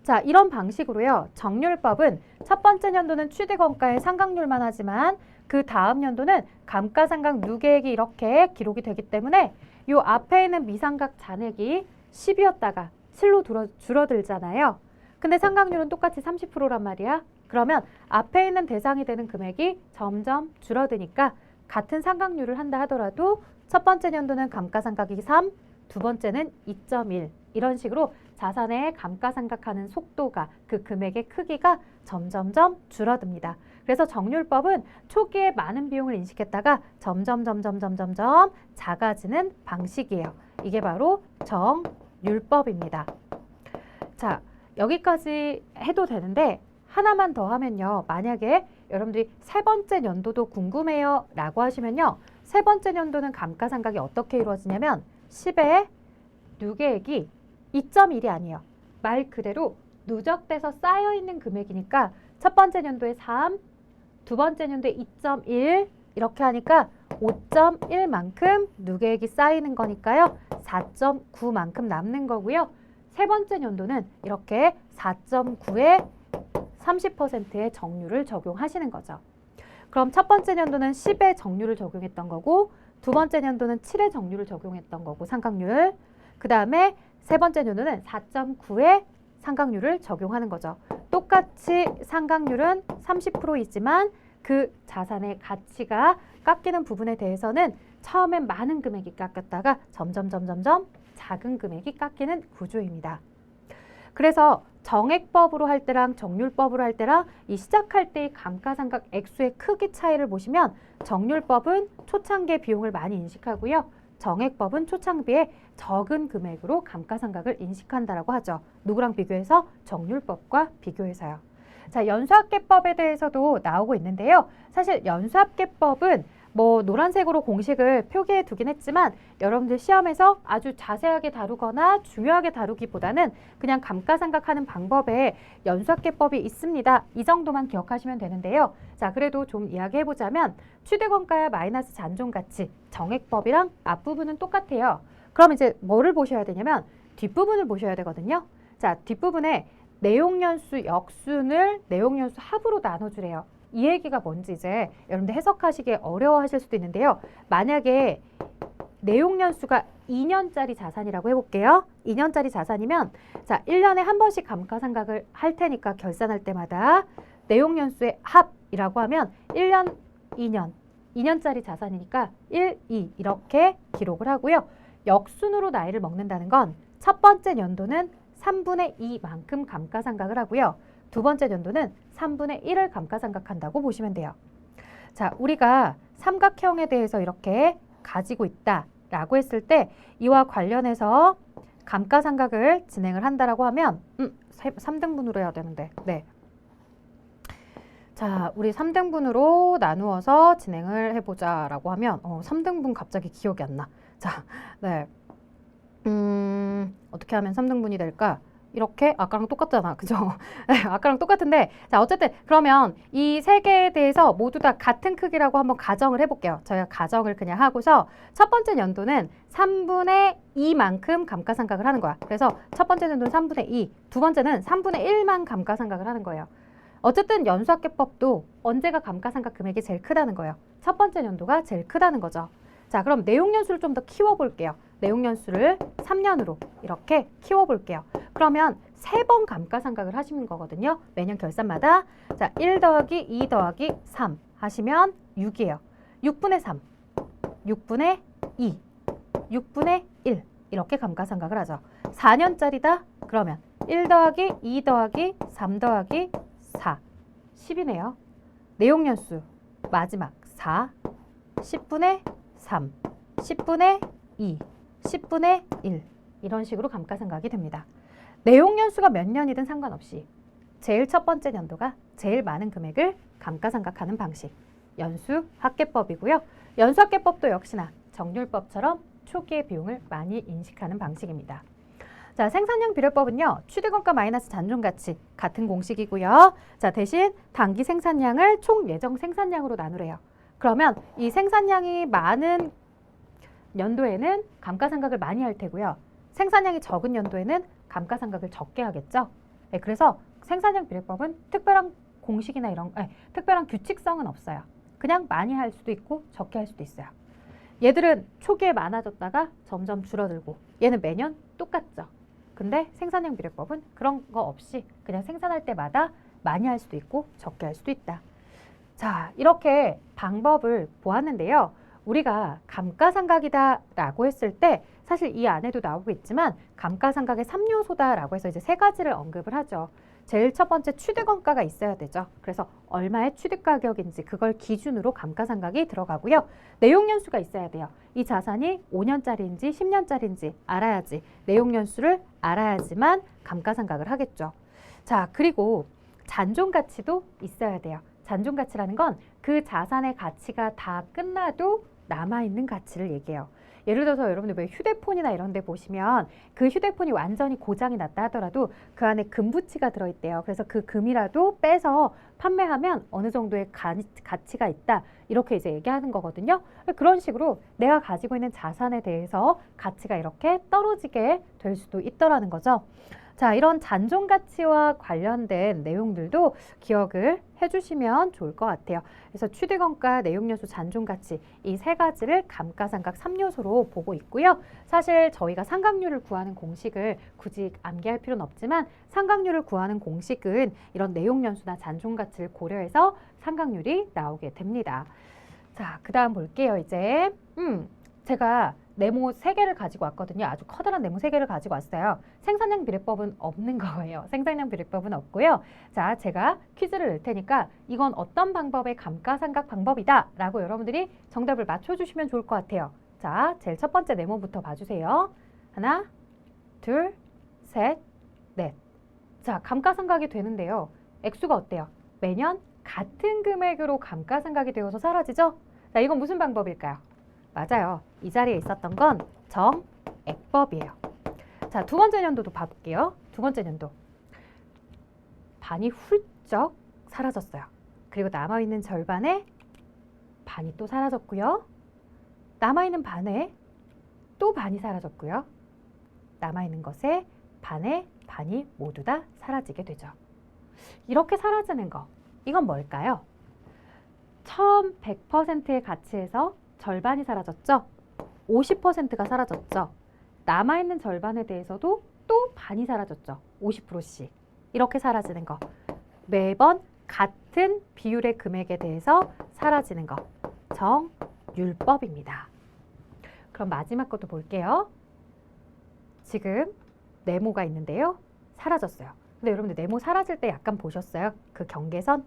자, 이런 방식으로요. 정률법은 첫 번째 연도는 취득원가의 상각률만 하지만 그 다음 연도는 감가상각 누계액이 이렇게 기록이 되기 때문에 이 앞에 있는 미상각 잔액이 10이었다가 7로 줄어들잖아요. 근데 상각률은 똑같이 30%란 말이야. 그러면 앞에 있는 대상이 되는 금액이 점점 줄어드니까 같은 상각률을 한다 하더라도 첫 번째 연도는 감가상각이 3, 두 번째는 2.1 이런 식으로 자산의 감가상각하는 속도가 그 금액의 크기가 점점점 줄어듭니다. 그래서 정률법은 초기에 많은 비용을 인식했다가 점점 작아지는 방식이에요. 이게 바로 정률법입니다. 자, 여기까지 해도 되는데 하나만 더 하면요. 만약에 여러분들이 세 번째 연도도 궁금해요 라고 하시면요. 세 번째 연도는 감가상각이 어떻게 이루어지냐면 10에 누계액이 2.1이 아니에요. 말 그대로 누적돼서 쌓여있는 금액이니까 첫 번째 연도에 3, 두 번째 연도에 2.1 이렇게 하니까 5.1만큼 누계액이 쌓이는 거니까요. 4.9만큼 남는 거고요. 세 번째 연도는 이렇게 4.9에 30%의 정률을 적용하시는 거죠. 그럼 첫 번째 연도는 10의 정률을 적용했던 거고 두 번째 연도는 7의 정률을 적용했던 거고 상각률. 그 다음에 세 번째 연도는 4.9의 상각률을 적용하는 거죠. 똑같이 상각률은 30%이지만 그 자산의 가치가 깎이는 부분에 대해서는 처음엔 많은 금액이 깎였다가 점점 작은 금액이 깎이는 구조입니다. 그래서 정액법으로 할 때랑 정률법으로 할 때랑 이 시작할 때의 감가상각 액수의 크기 차이를 보시면 정률법은 초창기에 비용을 많이 인식하고요. 정액법은 초창기에 적은 금액으로 감가상각을 인식한다라고 하죠. 누구랑 비교해서? 정률법과 비교해서요. 자, 연수합계법에 대해서도 나오고 있는데요. 사실 연수합계법은 뭐 노란색으로 공식을 표기해 두긴 했지만 여러분들 시험에서 아주 자세하게 다루거나 중요하게 다루기보다는 그냥 감가상각하는 방법에 연수합계법이 있습니다. 이 정도만 기억하시면 되는데요. 자, 그래도 좀 이야기해보자면 취득원가야 마이너스 잔존가치 정액법이랑 앞부분은 똑같아요. 그럼 이제 뭐를 보셔야 되냐면 뒷부분을 보셔야 되거든요. 자, 뒷부분에 내용연수 역순을 내용연수 합으로 나눠주래요. 이 얘기가 뭔지 이제 여러분들 해석하시기에 어려워하실 수도 있는데요. 만약에 내용연수가 2년짜리 자산이라고 해볼게요. 2년짜리 자산이면 자 1년에 한 번씩 감가상각을 할 테니까 결산할 때마다 내용연수의 합이라고 하면 1년, 2년, 2년짜리 자산이니까 1, 2 이렇게 기록을 하고요. 역순으로 나이를 먹는다는 건 첫 번째 연도는 3분의 2만큼 감가상각을 하고요. 두 번째 연도는 3분의 1을 감가상각한다고 보시면 돼요. 자, 우리가 삼각형에 대해서 이렇게 가지고 있다라고 했을 때 이와 관련해서 감가상각을 진행을 한다라고 하면 3등분으로 해야 되는데 네. 자, 우리 3등분으로 나누어서 진행을 해보자라고 하면 3등분 갑자기 기억이 안 나. 자, 네. 어떻게 하면 3등분이 될까? 이렇게 아까랑 똑같잖아. 그죠? 네, 아까랑 똑같은데 자 어쨌든 그러면 이 세 개에 대해서 모두 다 같은 크기라고 한번 가정을 해볼게요. 저희가 가정을 그냥 하고서 첫 번째 연도는 3분의 2만큼 감가상각을 하는 거야. 그래서 첫 번째 연도는 3분의 2, 두 번째는 3분의 1만 감가상각을 하는 거예요. 어쨌든 연수합계법도 언제가 감가상각 금액이 제일 크다는 거예요. 첫 번째 연도가 제일 크다는 거죠. 자, 그럼 내용연수를 좀 더 키워볼게요. 내용연수를 3년으로 이렇게 키워볼게요. 그러면 3번 감가상각을 하시는 거거든요. 매년 결산마다. 자, 1 더하기 2 더하기 3 하시면 6이에요. 6분의 3, 6분의 2, 6분의 1 이렇게 감가상각을 하죠. 4년짜리다? 그러면 1 더하기 2 더하기 3 더하기 4, 10이네요. 내용연수 마지막 4, 10분의 3, 10분의 2, 10분의 1 이런 식으로 감가상각이 됩니다. 내용연수가 몇 년이든 상관없이 제일 첫 번째 연도가 제일 많은 금액을 감가상각하는 방식 연수합계법이고요. 연수합계법도 역시나 정률법처럼 초기의 비용을 많이 인식하는 방식입니다. 자, 생산량 비례법은요. 취득원가 마이너스 잔존가치 같은 공식이고요. 자, 대신 당기 생산량을 총 예정 생산량으로 나누래요. 그러면 이 생산량이 많은 연도에는 감가상각을 많이 할 테고요. 생산량이 적은 연도에는 감가상각을 적게 하겠죠. 네, 그래서 생산량 비례법은 특별한 공식이나 특별한 규칙성은 없어요. 그냥 많이 할 수도 있고 적게 할 수도 있어요. 얘들은 초기에 많아졌다가 점점 줄어들고 얘는 매년 똑같죠. 근데 생산량 비례법은 그런 거 없이 그냥 생산할 때마다 많이 할 수도 있고 적게 할 수도 있다. 자, 이렇게 방법을 보았는데요. 우리가 감가상각이다라고 했을 때 사실 이 안에도 나오고 있지만 감가상각의 3요소다라고 해서 이제 3가지를 언급을 하죠. 제일 첫 번째 취득원가가 있어야 되죠. 그래서 얼마의 취득가격인지 그걸 기준으로 감가상각이 들어가고요. 내용연수가 있어야 돼요. 이 자산이 5년짜리인지 10년짜리인지 알아야지 내용연수를 알아야지만 감가상각을 하겠죠. 자, 그리고 잔존가치도 있어야 돼요. 잔존가치라는 건 그 자산의 가치가 다 끝나도 남아있는 가치를 얘기해요. 예를 들어서 여러분들 왜 휴대폰이나 이런 데 보시면 그 휴대폰이 완전히 고장이 났다 하더라도 그 안에 금부치가 들어있대요. 그래서 그 금이라도 빼서 판매하면 어느 정도의 가치가 있다. 이렇게 이제 얘기하는 거거든요. 그런 식으로 내가 가지고 있는 자산에 대해서 가치가 이렇게 떨어지게 될 수도 있더라는 거죠. 자, 이런 잔존가치와 관련된 내용들도 기억을 해주시면 좋을 것 같아요. 그래서 취득원가, 내용연수, 잔존가치 이 3가지를 감가상각 3요소로 보고 있고요. 사실 저희가 상각률을 구하는 공식을 굳이 암기할 필요는 없지만 상각률을 구하는 공식은 이런 내용연수나 잔존가치를 고려해서 상각률이 나오게 됩니다. 자, 그 다음 볼게요. 이제 제가 네모 3개를 가지고 왔거든요. 아주 커다란 네모 3개를 가지고 왔어요. 생산량 비례법은 없는 거예요. 생산량 비례법은 없고요. 자, 제가 퀴즈를 낼 테니까 이건 어떤 방법의 감가상각 방법이다 라고 여러분들이 정답을 맞춰주시면 좋을 것 같아요. 자, 제일 첫 번째 네모부터 봐주세요. 하나, 둘, 셋, 넷. 자, 감가상각이 되는데요. 액수가 어때요? 매년 같은 금액으로 감가상각이 되어서 사라지죠? 자, 이건 무슨 방법일까요? 맞아요. 이 자리에 있었던 건 정액법이에요. 자, 두 번째 연도도 봐볼게요. 두 번째 연도. 반이 훌쩍 사라졌어요. 그리고 남아있는 절반에 반이 또 사라졌고요. 남아있는 반에 또 반이 사라졌고요. 남아있는 것에 반에 반이 모두 다 사라지게 되죠. 이렇게 사라지는 거, 이건 뭘까요? 처음 100%의 가치에서 절반이 사라졌죠? 50%가 사라졌죠? 남아있는 절반에 대해서도 또 반이 사라졌죠? 50%씩. 이렇게 사라지는 거. 매번 같은 비율의 금액에 대해서 사라지는 거. 정율법입니다. 그럼 마지막 것도 볼게요. 지금 네모가 있는데요. 사라졌어요. 근데 여러분들 네모 사라질 때 약간 보셨어요? 그 경계선?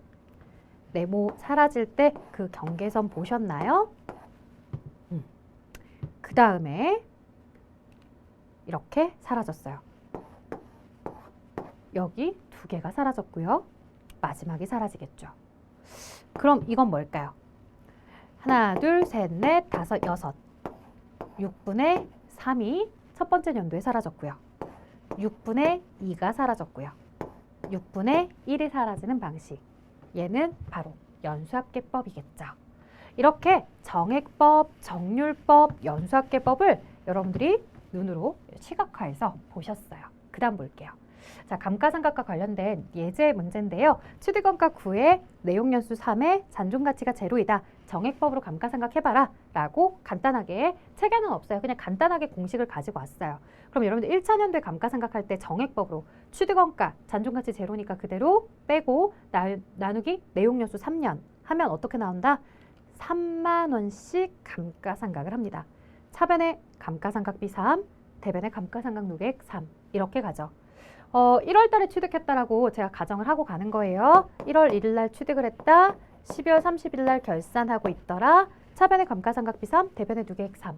네모 사라질 때 그 경계선 보셨나요? 그 다음에 이렇게 사라졌어요. 여기 2개가 사라졌고요. 마지막이 사라지겠죠. 그럼 이건 뭘까요? 하나, 둘, 셋, 넷, 다섯, 여섯. 6분의 3이 첫 번째 연도에 사라졌고요. 6분의 2가 사라졌고요. 6분의 1이 사라지는 방식. 얘는 바로 연수합계법이겠죠. 이렇게 정액법, 정률법, 연수합계법을 여러분들이 눈으로 시각화해서 보셨어요. 그 다음 볼게요. 자, 감가상각과 관련된 예제 문제인데요. 취득원가 9에 내용연수 3에 잔존가치가 제로이다. 정액법으로 감가상각 해봐라 라고 간단하게, 책에는 없어요. 그냥 간단하게 공식을 가지고 왔어요. 그럼 여러분들 1차 년도에 감가상각할 때 정액법으로 취득원가, 잔존가치 제로니까 그대로 빼고 나누기 내용연수 3년 하면 어떻게 나온다? 3만 원씩 감가상각을 합니다. 차변에 감가상각비 3, 대변에 감가상각 누계액 3 이렇게 가죠. 1월 달에 취득했다라고 제가 가정을 하고 가는 거예요. 1월 1일 날 취득을 했다. 12월 30일 날 결산하고 있더라. 차변에 감가상각비 3, 대변에 누계액 3.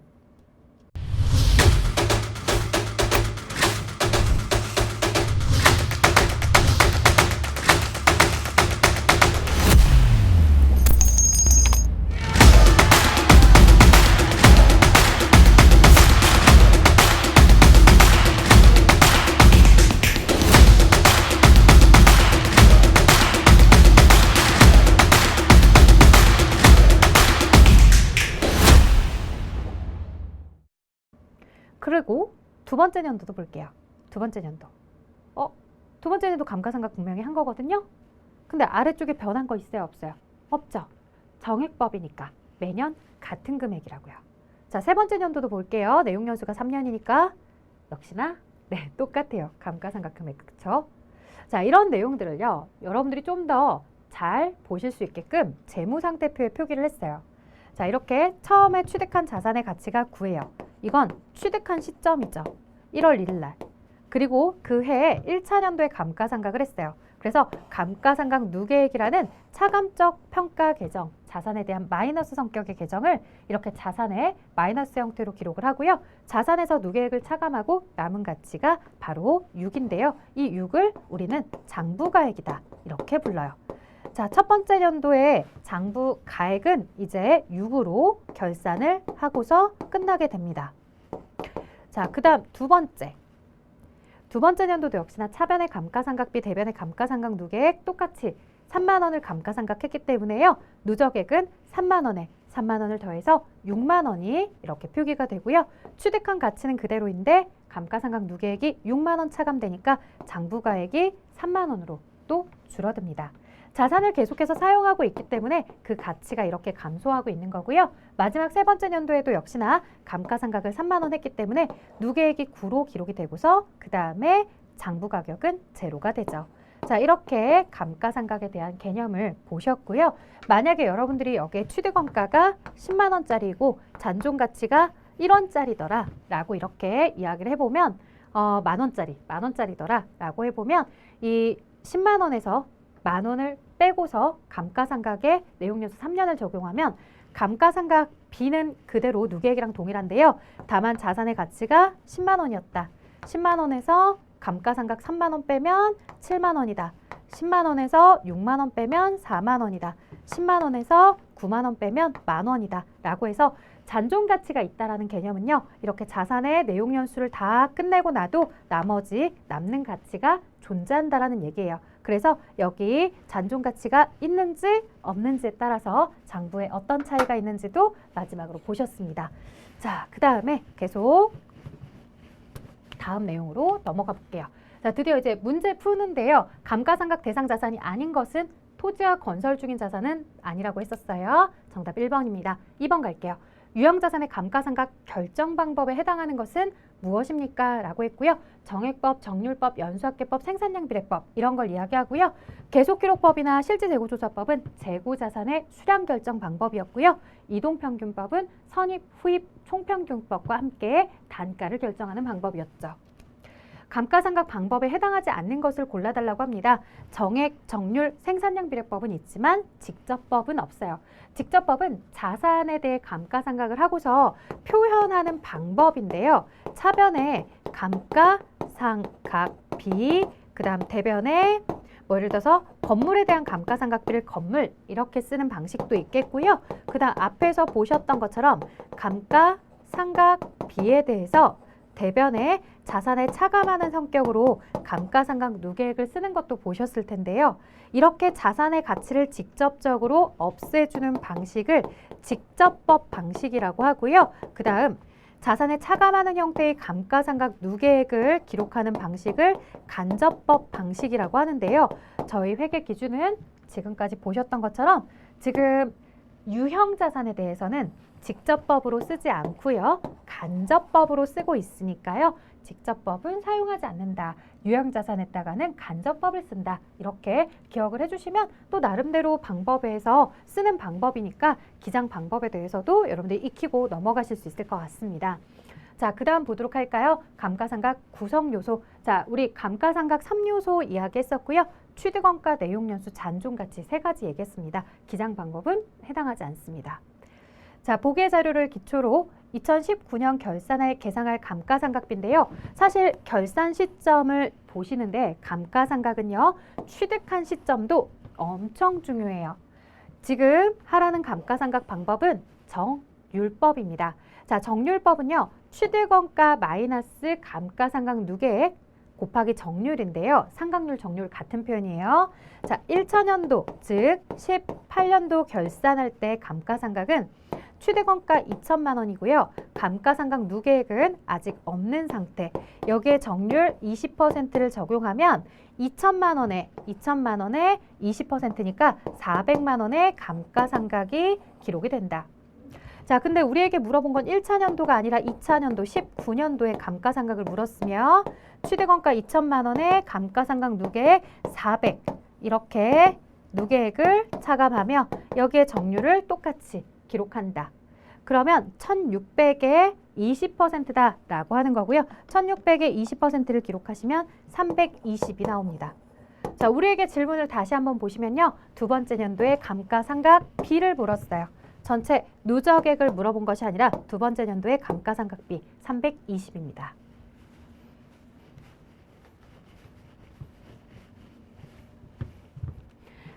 그리고 두 번째 년도도 볼게요. 두 번째 년도. 두 번째 년도 감가상각 분명히 한 거거든요. 근데 아래쪽에 변한 거 있어요, 없어요? 없죠. 정액법이니까 매년 같은 금액이라고요. 자, 세 번째 연도도 볼게요. 내용 연수가 3년이니까 역시나 네, 똑같아요. 감가상각 금액, 그렇죠? 자, 이런 내용들을요. 여러분들이 좀 더 잘 보실 수 있게끔 재무상태표에 표기를 했어요. 자, 이렇게 처음에 취득한 자산의 가치가 9예요. 이건 취득한 시점이죠. 1월 1일 날. 그리고 그 해에 1차 년도에 감가상각을 했어요. 그래서 감가상각 누계액이라는 차감적 평가 계정, 자산에 대한 마이너스 성격의 계정을 이렇게 자산의 마이너스 형태로 기록을 하고요. 자산에서 누계액을 차감하고 남은 가치가 바로 6인데요. 이 6을 우리는 장부가액이다. 이렇게 불러요. 자, 첫 번째 연도에 장부가액은 이제 6으로 결산을 하고서 끝나게 됩니다. 자, 그 다음 두 번째 연도도 역시나 차변의 감가상각비, 대변의 감가상각 누계액 똑같이 3만 원을 감가상각했기 때문에요. 누적액은 3만 원에 3만 원을 더해서 6만 원이 이렇게 표기가 되고요. 취득한 가치는 그대로인데 감가상각 누계액이 6만 원 차감되니까 장부가액이 3만 원으로 또 줄어듭니다. 자산을 계속해서 사용하고 있기 때문에 그 가치가 이렇게 감소하고 있는 거고요. 마지막 세 번째 연도에도 역시나 감가상각을 3만 원 했기 때문에 누계액이 9로 기록이 되고서 그 다음에 장부가격은 제로가 되죠. 자, 이렇게 감가상각에 대한 개념을 보셨고요. 만약에 여러분들이 여기에 취득원가가 10만 원짜리이고 잔존가치가 1원짜리더라 라고 이렇게 이야기를 해보면 만 원짜리더라 라고 해보면 이 10만 원에서 만 원을 빼고서 감가상각에 내용연수 3년을 적용하면 감가상각 B는 그대로 누계액이랑 동일한데요. 다만 자산의 가치가 10만 원이었다. 10만 원에서 감가상각 3만 원 빼면 7만 원이다. 10만 원에서 6만 원 빼면 4만 원이다. 10만 원에서 9만 원 빼면 만 원이다. 라고 해서 잔존가치가 있다라는 개념은요. 이렇게 자산의 내용연수를 다 끝내고 나도 나머지 남는 가치가 존재한다라는 얘기예요. 그래서 여기 잔존가치가 있는지 없는지에 따라서 장부에 어떤 차이가 있는지도 마지막으로 보셨습니다. 자, 그 다음에 계속 다음 내용으로 넘어가 볼게요. 자, 드디어 이제 문제 푸는데요. 감가상각 대상 자산이 아닌 것은 토지와 건설 중인 자산은 아니라고 했었어요. 정답 1번입니다. 2번 갈게요. 유형자산의 감가상각 결정 방법에 해당하는 것은 무엇입니까? 라고 했고요. 정액법, 정률법, 연수학계법, 생산량비례법 이런 걸 이야기하고요. 계속기록법이나 실질재고조사법은 재고자산의 수량 결정 방법이었고요. 이동평균법은 선입, 후입, 총평균법과 함께 단가를 결정하는 방법이었죠. 감가상각 방법에 해당하지 않는 것을 골라달라고 합니다. 정액, 정률, 생산량비례법은 있지만 직접법은 없어요. 직접법은 자산에 대해 감가상각을 하고서 표현하는 방법인데요. 차변에 감가상각비, 그 다음 대변에 예를 들어서 건물에 대한 감가상각비를 건물 이렇게 쓰는 방식도 있겠고요. 그 다음 앞에서 보셨던 것처럼 감가상각비에 대해서 대변에 자산에 차감하는 성격으로 감가상각 누계액을 쓰는 것도 보셨을 텐데요. 이렇게 자산의 가치를 직접적으로 없애주는 방식을 직접법 방식이라고 하고요. 그 다음 자산에 차감하는 형태의 감가상각 누계액을 기록하는 방식을 간접법 방식이라고 하는데요. 저희 회계 기준은 지금까지 보셨던 것처럼 지금 유형자산에 대해서는 직접법으로 쓰지 않고요. 간접법으로 쓰고 있으니까요. 직접법은 사용하지 않는다. 유형자산에다가는 간접법을 쓴다. 이렇게 기억을 해주시면 또 나름대로 방법에서 쓰는 방법이니까 기장 방법에 대해서도 여러분들이 익히고 넘어가실 수 있을 것 같습니다. 자, 그 다음 보도록 할까요? 감가상각 구성요소. 자, 우리 감가상각 3요소 이야기했었고요. 취득원가, 내용연수, 잔존가치 세 가지 얘기했습니다. 기장 방법은 해당하지 않습니다. 자, 보기의 자료를 기초로 2019년 결산할 계상할 감가상각비인데요. 사실 결산 시점을 보시는데 감가상각은요. 취득한 시점도 엄청 중요해요. 지금 하라는 감가상각 방법은 정률법입니다. 자, 정률법은요. 취득원가 마이너스 감가상각 누계액 곱하기 정률인데요. 상각률, 정률 같은 표현이에요. 자, 1천년도 즉 18년도 결산할 때 감가상각은 취득원가 2천만 원이고요. 감가상각 누계액은 아직 없는 상태. 여기에 정률 20%를 적용하면 2천만 원에 20%니까 400만 원의 감가상각이 기록이 된다. 자, 근데 우리에게 물어본 건 1차 년도가 아니라 2차 년도 19년도에 감가상각을 물었으며 취득원가 2천만 원에 감가상각 누계액 400 이렇게 누계액을 차감하며 여기에 정률을 똑같이 기록한다. 그러면 1600에 20%다 라고 하는 거고요. 1600에 20%를 기록하시면 320이 나옵니다. 자, 우리에게 질문을 다시 한번 보시면요. 두 번째 년도에 감가상각 B를 물었어요. 전체 누적액을 물어본 것이 아니라 두 번째 년도에 감가상각 B 320입니다.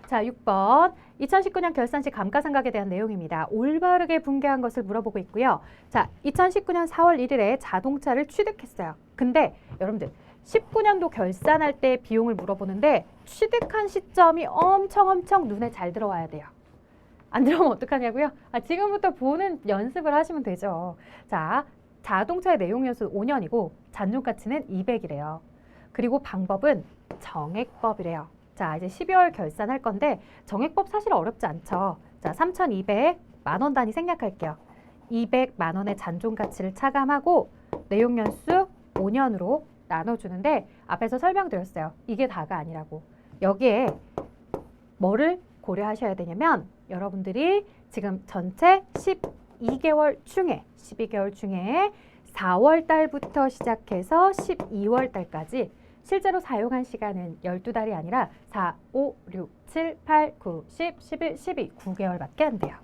자, 6번. 2019년 결산 시 감가상각에 대한 내용입니다. 올바르게 분개한 것을 물어보고 있고요. 자, 2019년 4월 1일에 자동차를 취득했어요. 근데 여러분들 19년도 결산할 때 비용을 물어보는데 취득한 시점이 엄청 눈에 잘 들어와야 돼요. 안 들어오면 어떡하냐고요? 지금부터 보는 연습을 하시면 되죠. 자, 자동차의 내용연수 5년이고 잔존가치는 200이래요. 그리고 방법은 정액법이래요. 자, 이제 12월 결산할 건데 정액법 사실 어렵지 않죠. 자, 3,200만 원 단위 생략할게요. 200만 원의 잔존가치를 차감하고 내용연수 5년으로 나눠주는데 앞에서 설명드렸어요. 이게 다가 아니라고. 여기에 뭐를 고려하셔야 되냐면 여러분들이 지금 전체 12개월 중에 4월 달부터 시작해서 12월 달까지 실제로 사용한 시간은 12달이 아니라 4, 5, 6, 7, 8, 9, 10, 11, 12, 9개월밖에 안 돼요.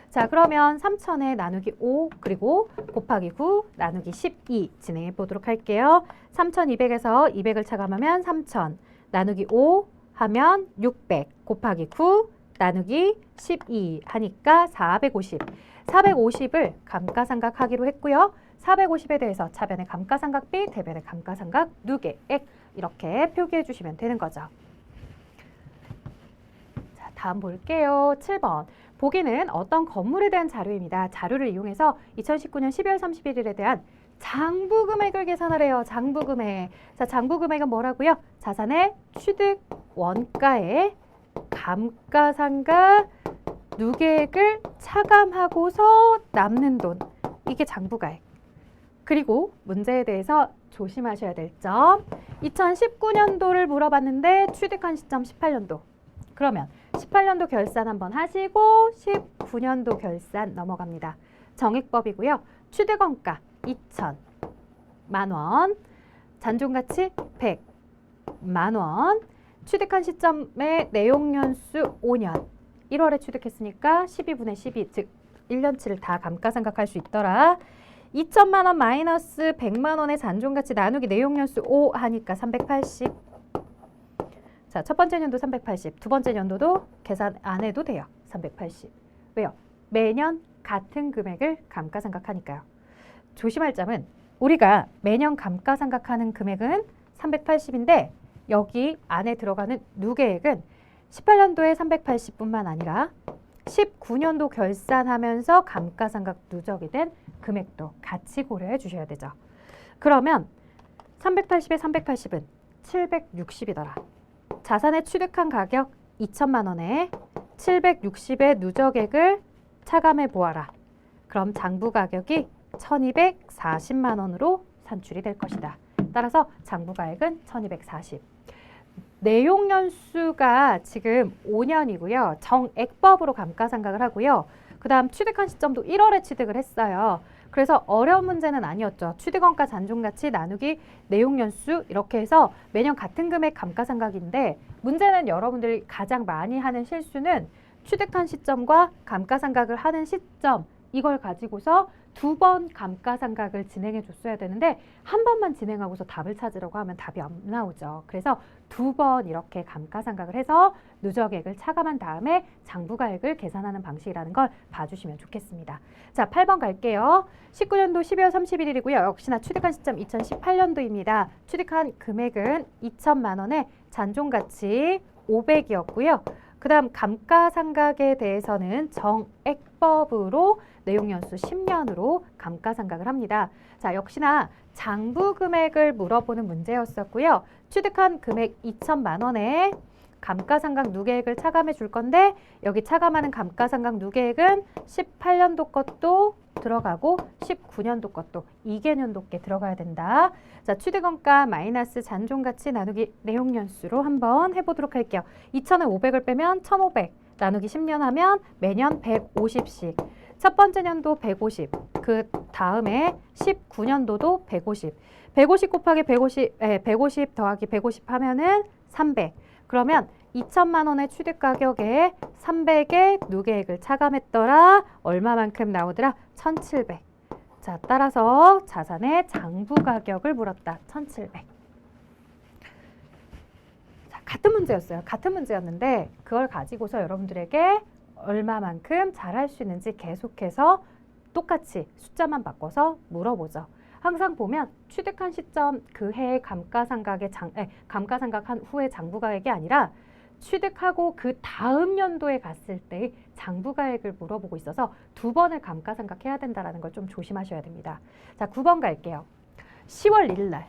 자, 그러면 3,000에 나누기 5 그리고 곱하기 9 나누기 12 진행해 보도록 할게요. 3,200에서 200을 차감하면 3,000 나누기 5 하면 600 곱하기 9 나누기 12 하니까 450. 450을 감가상각하기로 했고요. 450에 대해서 차변의 감가상각 B, 대변의 감가상각 누계액 이렇게 표기해 주시면 되는 거죠. 자, 다음 볼게요. 7번. 보기는 어떤 건물에 대한 자료입니다. 자료를 이용해서 2019년 12월 31일에 대한 장부금액을 계산하래요. 장부금액. 자, 장부금액은 뭐라고요? 자산의 취득 원가에 감가상각 누계액을 차감하고서 남는 돈. 이게 장부가액. 그리고 문제에 대해서 조심하셔야 될 점. 2019년도를 물어봤는데 취득한 시점 18년도. 그러면 18년도 결산 한번 하시고 19년도 결산 넘어갑니다. 정액법이고요. 취득원가 2천만 원, 잔존가치 100만 원, 취득한 시점의 내용연수 5년, 1월에 취득했으니까 12분의 12, 즉 1년치를 다 감가상각할 수 있더라. 2천만 원 마이너스 100만 원의 잔존가치 나누기 내용연수 5 하니까 380. 자, 첫 번째 년도 380, 두 번째 년도도 계산 안 해도 돼요. 380. 왜요? 매년 같은 금액을 감가상각하니까요. 조심할 점은 우리가 매년 감가상각하는 금액은 380인데 여기 안에 들어가는 누계액은 18년도에 380뿐만 아니라 19년도 결산하면서 감가상각 누적이 된 금액도 같이 고려해 주셔야 되죠. 그러면 380에 380은 760이더라. 자산에 취득한 가격 2천만 원에 760의 누적액을 차감해 보아라. 그럼 장부 가격이 1240만 원으로 산출이 될 것이다. 따라서 장부가액은 1240. 내용연수가 지금 5년이고요. 정액법으로 감가상각을 하고요. 그 다음 취득한 시점도 1월에 취득을 했어요. 그래서 어려운 문제는 아니었죠. 취득원가 잔존가치 나누기 내용연수 이렇게 해서 매년 같은 금액 감가상각인데 문제는 여러분들이 가장 많이 하는 실수는 취득한 시점과 감가상각을 하는 시점 이걸 가지고서 두 번 감가상각을 진행해 줬어야 되는데 한 번만 진행하고서 답을 찾으려고 하면 답이 안 나오죠. 그래서 두 번 이렇게 감가상각을 해서 누적액을 차감한 다음에 장부가액을 계산하는 방식이라는 걸 봐주시면 좋겠습니다. 자, 8번 갈게요. 19년도 12월 31일이고요. 역시나 취득한 시점 2018년도입니다. 취득한 금액은 2천만 원에 잔존가치 500이었고요. 그 다음 감가상각에 대해서는 정액 수법으로 내용연수 10년으로 감가상각을 합니다. 자, 역시나 장부 금액을 물어보는 문제였었고요. 취득한 금액 2천만 원에 감가상각 누계액을 차감해 줄 건데 여기 차감하는 감가상각 누계액은 18년도 것도 들어가고 19년도 것도 2개년도께 들어가야 된다. 자, 취득원가 마이너스 잔존가치 나누기 내용연수로 한번 해보도록 할게요. 2천에 500을 빼면 1,500 나누기 10년 하면 매년 150씩. 첫 번째 년도 150, 그 다음에 19년도도 150. 150 곱하기 150 더하기 150 하면은 300. 그러면 2천만 원의 취득 가격에 300의 누계액을 차감했더라. 얼마만큼 나오더라? 1,700. 자, 따라서 자산의 장부 가격을 물었다. 1,700. 자, 같은 문제였어요. 같은 문제였는데 그걸 가지고서 여러분들에게 얼마만큼 잘할 수 있는지 계속해서 똑같이 숫자만 바꿔서 물어보죠. 항상 보면 취득한 시점 그 해의 감가상각한 후의 장부가액이 아니라 취득하고 그 다음 연도에 갔을 때의 장부가액을 물어보고 있어서 두 번을 감가상각해야 된다는 걸 좀 조심하셔야 됩니다. 자, 9번 갈게요. 10월 1일 날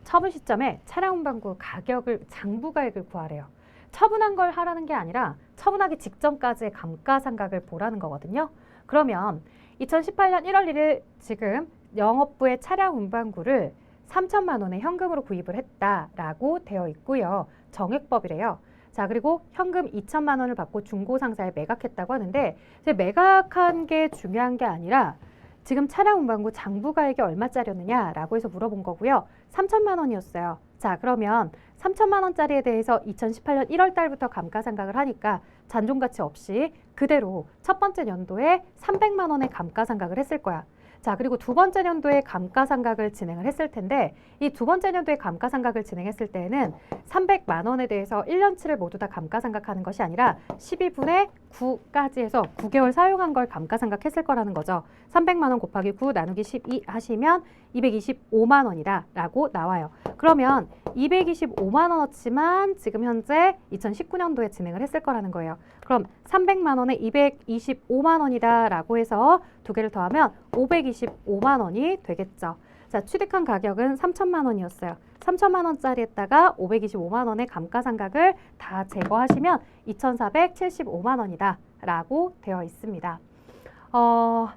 처분 시점에 차량 운반구 가격을 장부가액을 구하래요. 처분한 걸 하라는 게 아니라 처분하기 직전까지의 감가상각을 보라는 거거든요. 그러면 2018년 1월 1일 지금 영업부의 차량 운반구를 3천만 원의 현금으로 구입을 했다라고 되어 있고요. 정액법이래요. 자, 그리고 현금 2천만 원을 받고 중고상사에 매각했다고 하는데 이제 매각한 게 중요한 게 아니라 지금 차량 운반구 장부가액이 얼마짜리였느냐라고 해서 물어본 거고요. 3천만 원이었어요. 자, 그러면 3천만 원짜리에 대해서 2018년 1월 달부터 감가상각을 하니까 잔존가치 없이 그대로 첫 번째 연도에 300만 원의 감가상각을 했을 거야. 자, 그리고 두 번째 연도에 감가상각을 진행을 했을 텐데 이 두 번째 연도에 감가상각을 진행했을 때에는 300만 원에 대해서 1년치를 모두 다 감가상각하는 것이 아니라 12분의 9까지 해서 9개월 사용한 걸 감가상각했을 거라는 거죠. 300만 원 곱하기 9 나누기 12 하시면 225만 원이다 라고 나와요. 그러면 225만 원어치만 지금 현재 2019년도에 진행을 했을 거라는 거예요. 그럼 300만 원에 225만 원이다 라고 해서 두 개를 더하면 525만 원이 되겠죠. 자, 취득한 가격은 3천만 원이었어요. 3천만 원짜리에다가 525만 원의 감가상각을 다 제거하시면 2,475만 원이다 라고 되어 있습니다.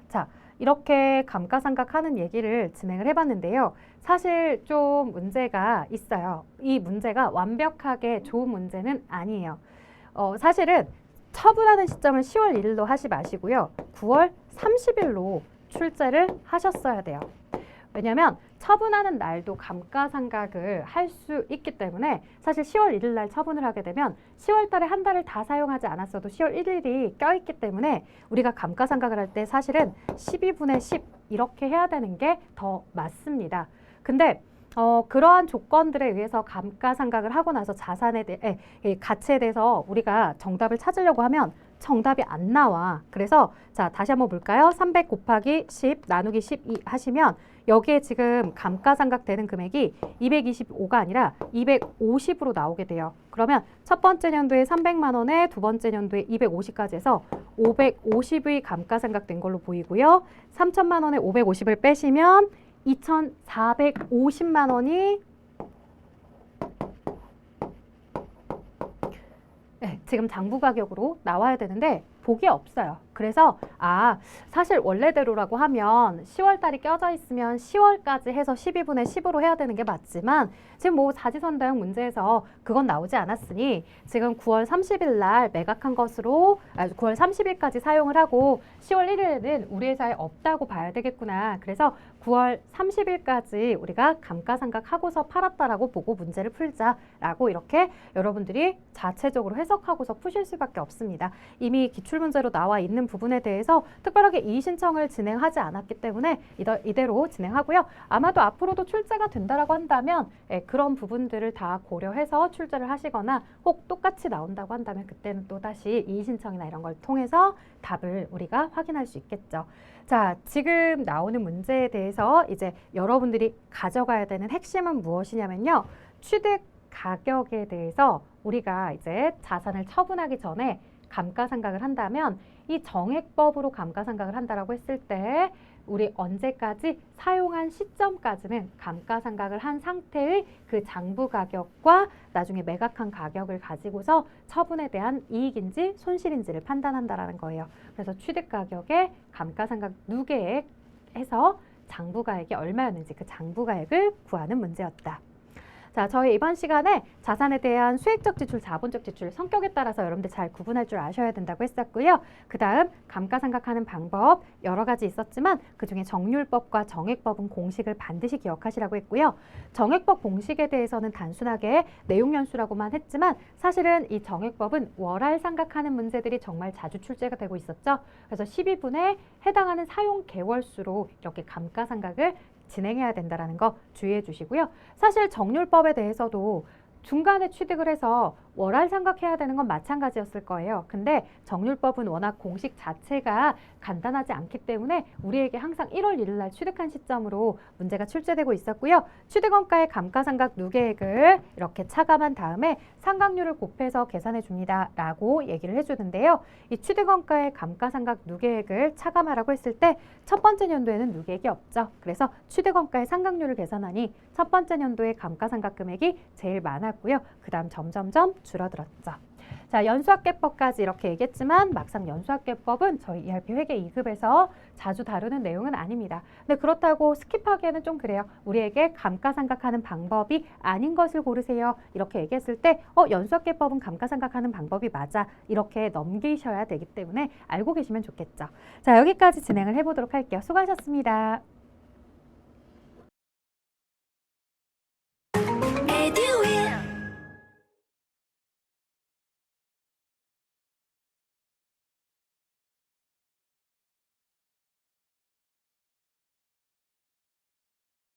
자, 이렇게 감가상각하는 얘기를 진행을 해봤는데요. 사실 좀 문제가 있어요. 이 문제가 완벽하게 좋은 문제는 아니에요. 사실은 처분하는 시점을 10월 1일로 하지 마시고요. 9월 30일로 출제를 하셨어야 돼요. 왜냐하면 처분하는 날도 감가상각을 할 수 있기 때문에 사실 10월 1일 날 처분을 하게 되면 10월 달에 한 달을 다 사용하지 않았어도 10월 1일이 껴있기 때문에 우리가 감가상각을 할 때 사실은 12분의 10 이렇게 해야 되는 게 더 맞습니다. 근데 그러한 조건들에 의해서 감가상각을 하고 나서 자산에 대해 가치에 대해서 우리가 정답을 찾으려고 하면 정답이 안 나와. 그래서 자, 다시 한번 볼까요? 300 곱하기 10 나누기 12 하시면 여기에 지금 감가상각 되는 금액이 225가 아니라 250으로 나오게 돼요. 그러면 첫 번째 연도에 300만 원에 두 번째 연도에 250까지 해서 550의 감가상각 된 걸로 보이고요. 3천만 원에 550을 빼시면 2,450만 원이 지금 장부 가격으로 나와야 되는데 복이 없어요. 그래서 사실 원래대로라고 하면 10월 달이 껴져 있으면 10월까지 해서 12분의 10으로 해야 되는 게 맞지만 지금 뭐 사지선다형 문제에서 그건 나오지 않았으니 지금 9월 30일 날 매각한 것으로 9월 30일까지 사용을 하고 10월 1일에는 우리 회사에 없다고 봐야 되겠구나. 그래서 9월 30일까지 우리가 감가상각하고서 팔았다라고 보고 문제를 풀자라고 이렇게 여러분들이 자체적으로 해석하고서 푸실 수밖에 없습니다. 이미 기출문제로 나와 있는 부분에 대해서 특별하게 이의 신청을 진행하지 않았기 때문에 이대로 진행하고요. 아마도 앞으로도 출제가 된다라고 한다면 그런 부분들을 다 고려해서 출제를 하시거나 혹 똑같이 나온다고 한다면 그때는 또 다시 이의 신청이나 이런 걸 통해서 답을 우리가 확인할 수 있겠죠. 자, 지금 나오는 문제에 대해서 이제 여러분들이 가져가야 되는 핵심은 무엇이냐면요. 취득 가격에 대해서 우리가 이제 자산을 처분하기 전에 감가상각을 한다면 이 정액법으로 감가상각을 한다라고 했을 때 우리 언제까지 사용한 시점까지는 감가상각을 한 상태의 그 장부 가격과 나중에 매각한 가격을 가지고서 처분에 대한 이익인지 손실인지를 판단한다라는 거예요. 그래서 취득 가격에 감가상각 누계액 해서 장부가액이 얼마였는지 그 장부가액을 구하는 문제였다. 자, 저희 이번 시간에 자산에 대한 수익적 지출, 자본적 지출 성격에 따라서 여러분들 잘 구분할 줄 아셔야 된다고 했었고요. 그 다음 감가상각하는 방법 여러 가지 있었지만 그중에 정률법과 정액법은 공식을 반드시 기억하시라고 했고요. 정액법 공식에 대해서는 단순하게 내용연수라고만 했지만 사실은 이 정액법은 월할 상각하는 문제들이 정말 자주 출제가 되고 있었죠. 그래서 12분에 해당하는 사용 개월수로 이렇게 감가상각을 진행해야 된다는 거 주의해 주시고요. 사실 정률법에 대해서도 중간에 취득을 해서 월할 상각해야 되는 건 마찬가지였을 거예요. 근데 정률법은 워낙 공식 자체가 간단하지 않기 때문에 우리에게 항상 1월 1일 날 취득한 시점으로 문제가 출제되고 있었고요. 취득원가의 감가상각 누계액을 이렇게 차감한 다음에 상각률을 곱해서 계산해 줍니다 라고 얘기를 해주는데요. 이 취득원가의 감가상각 누계액을 차감하라고 했을 때 첫 번째 연도에는 누계액이 없죠. 그래서 취득원가의 상각률을 계산하니 첫 번째 연도의 감가상각 금액이 제일 많았고요. 그 다음 점점점 줄어들었죠. 자, 연수학계법까지 이렇게 얘기했지만 막상 연수학계법은 저희 ERP 회계 2급에서 자주 다루는 내용은 아닙니다. 근데 그렇다고 스킵하기에는 좀 그래요. 우리에게 감가상각하는 방법이 아닌 것을 고르세요. 이렇게 얘기했을 때 연수학계법은 감가상각하는 방법이 맞아. 이렇게 넘기셔야 되기 때문에 알고 계시면 좋겠죠. 자, 여기까지 진행을 해보도록 할게요. 수고하셨습니다.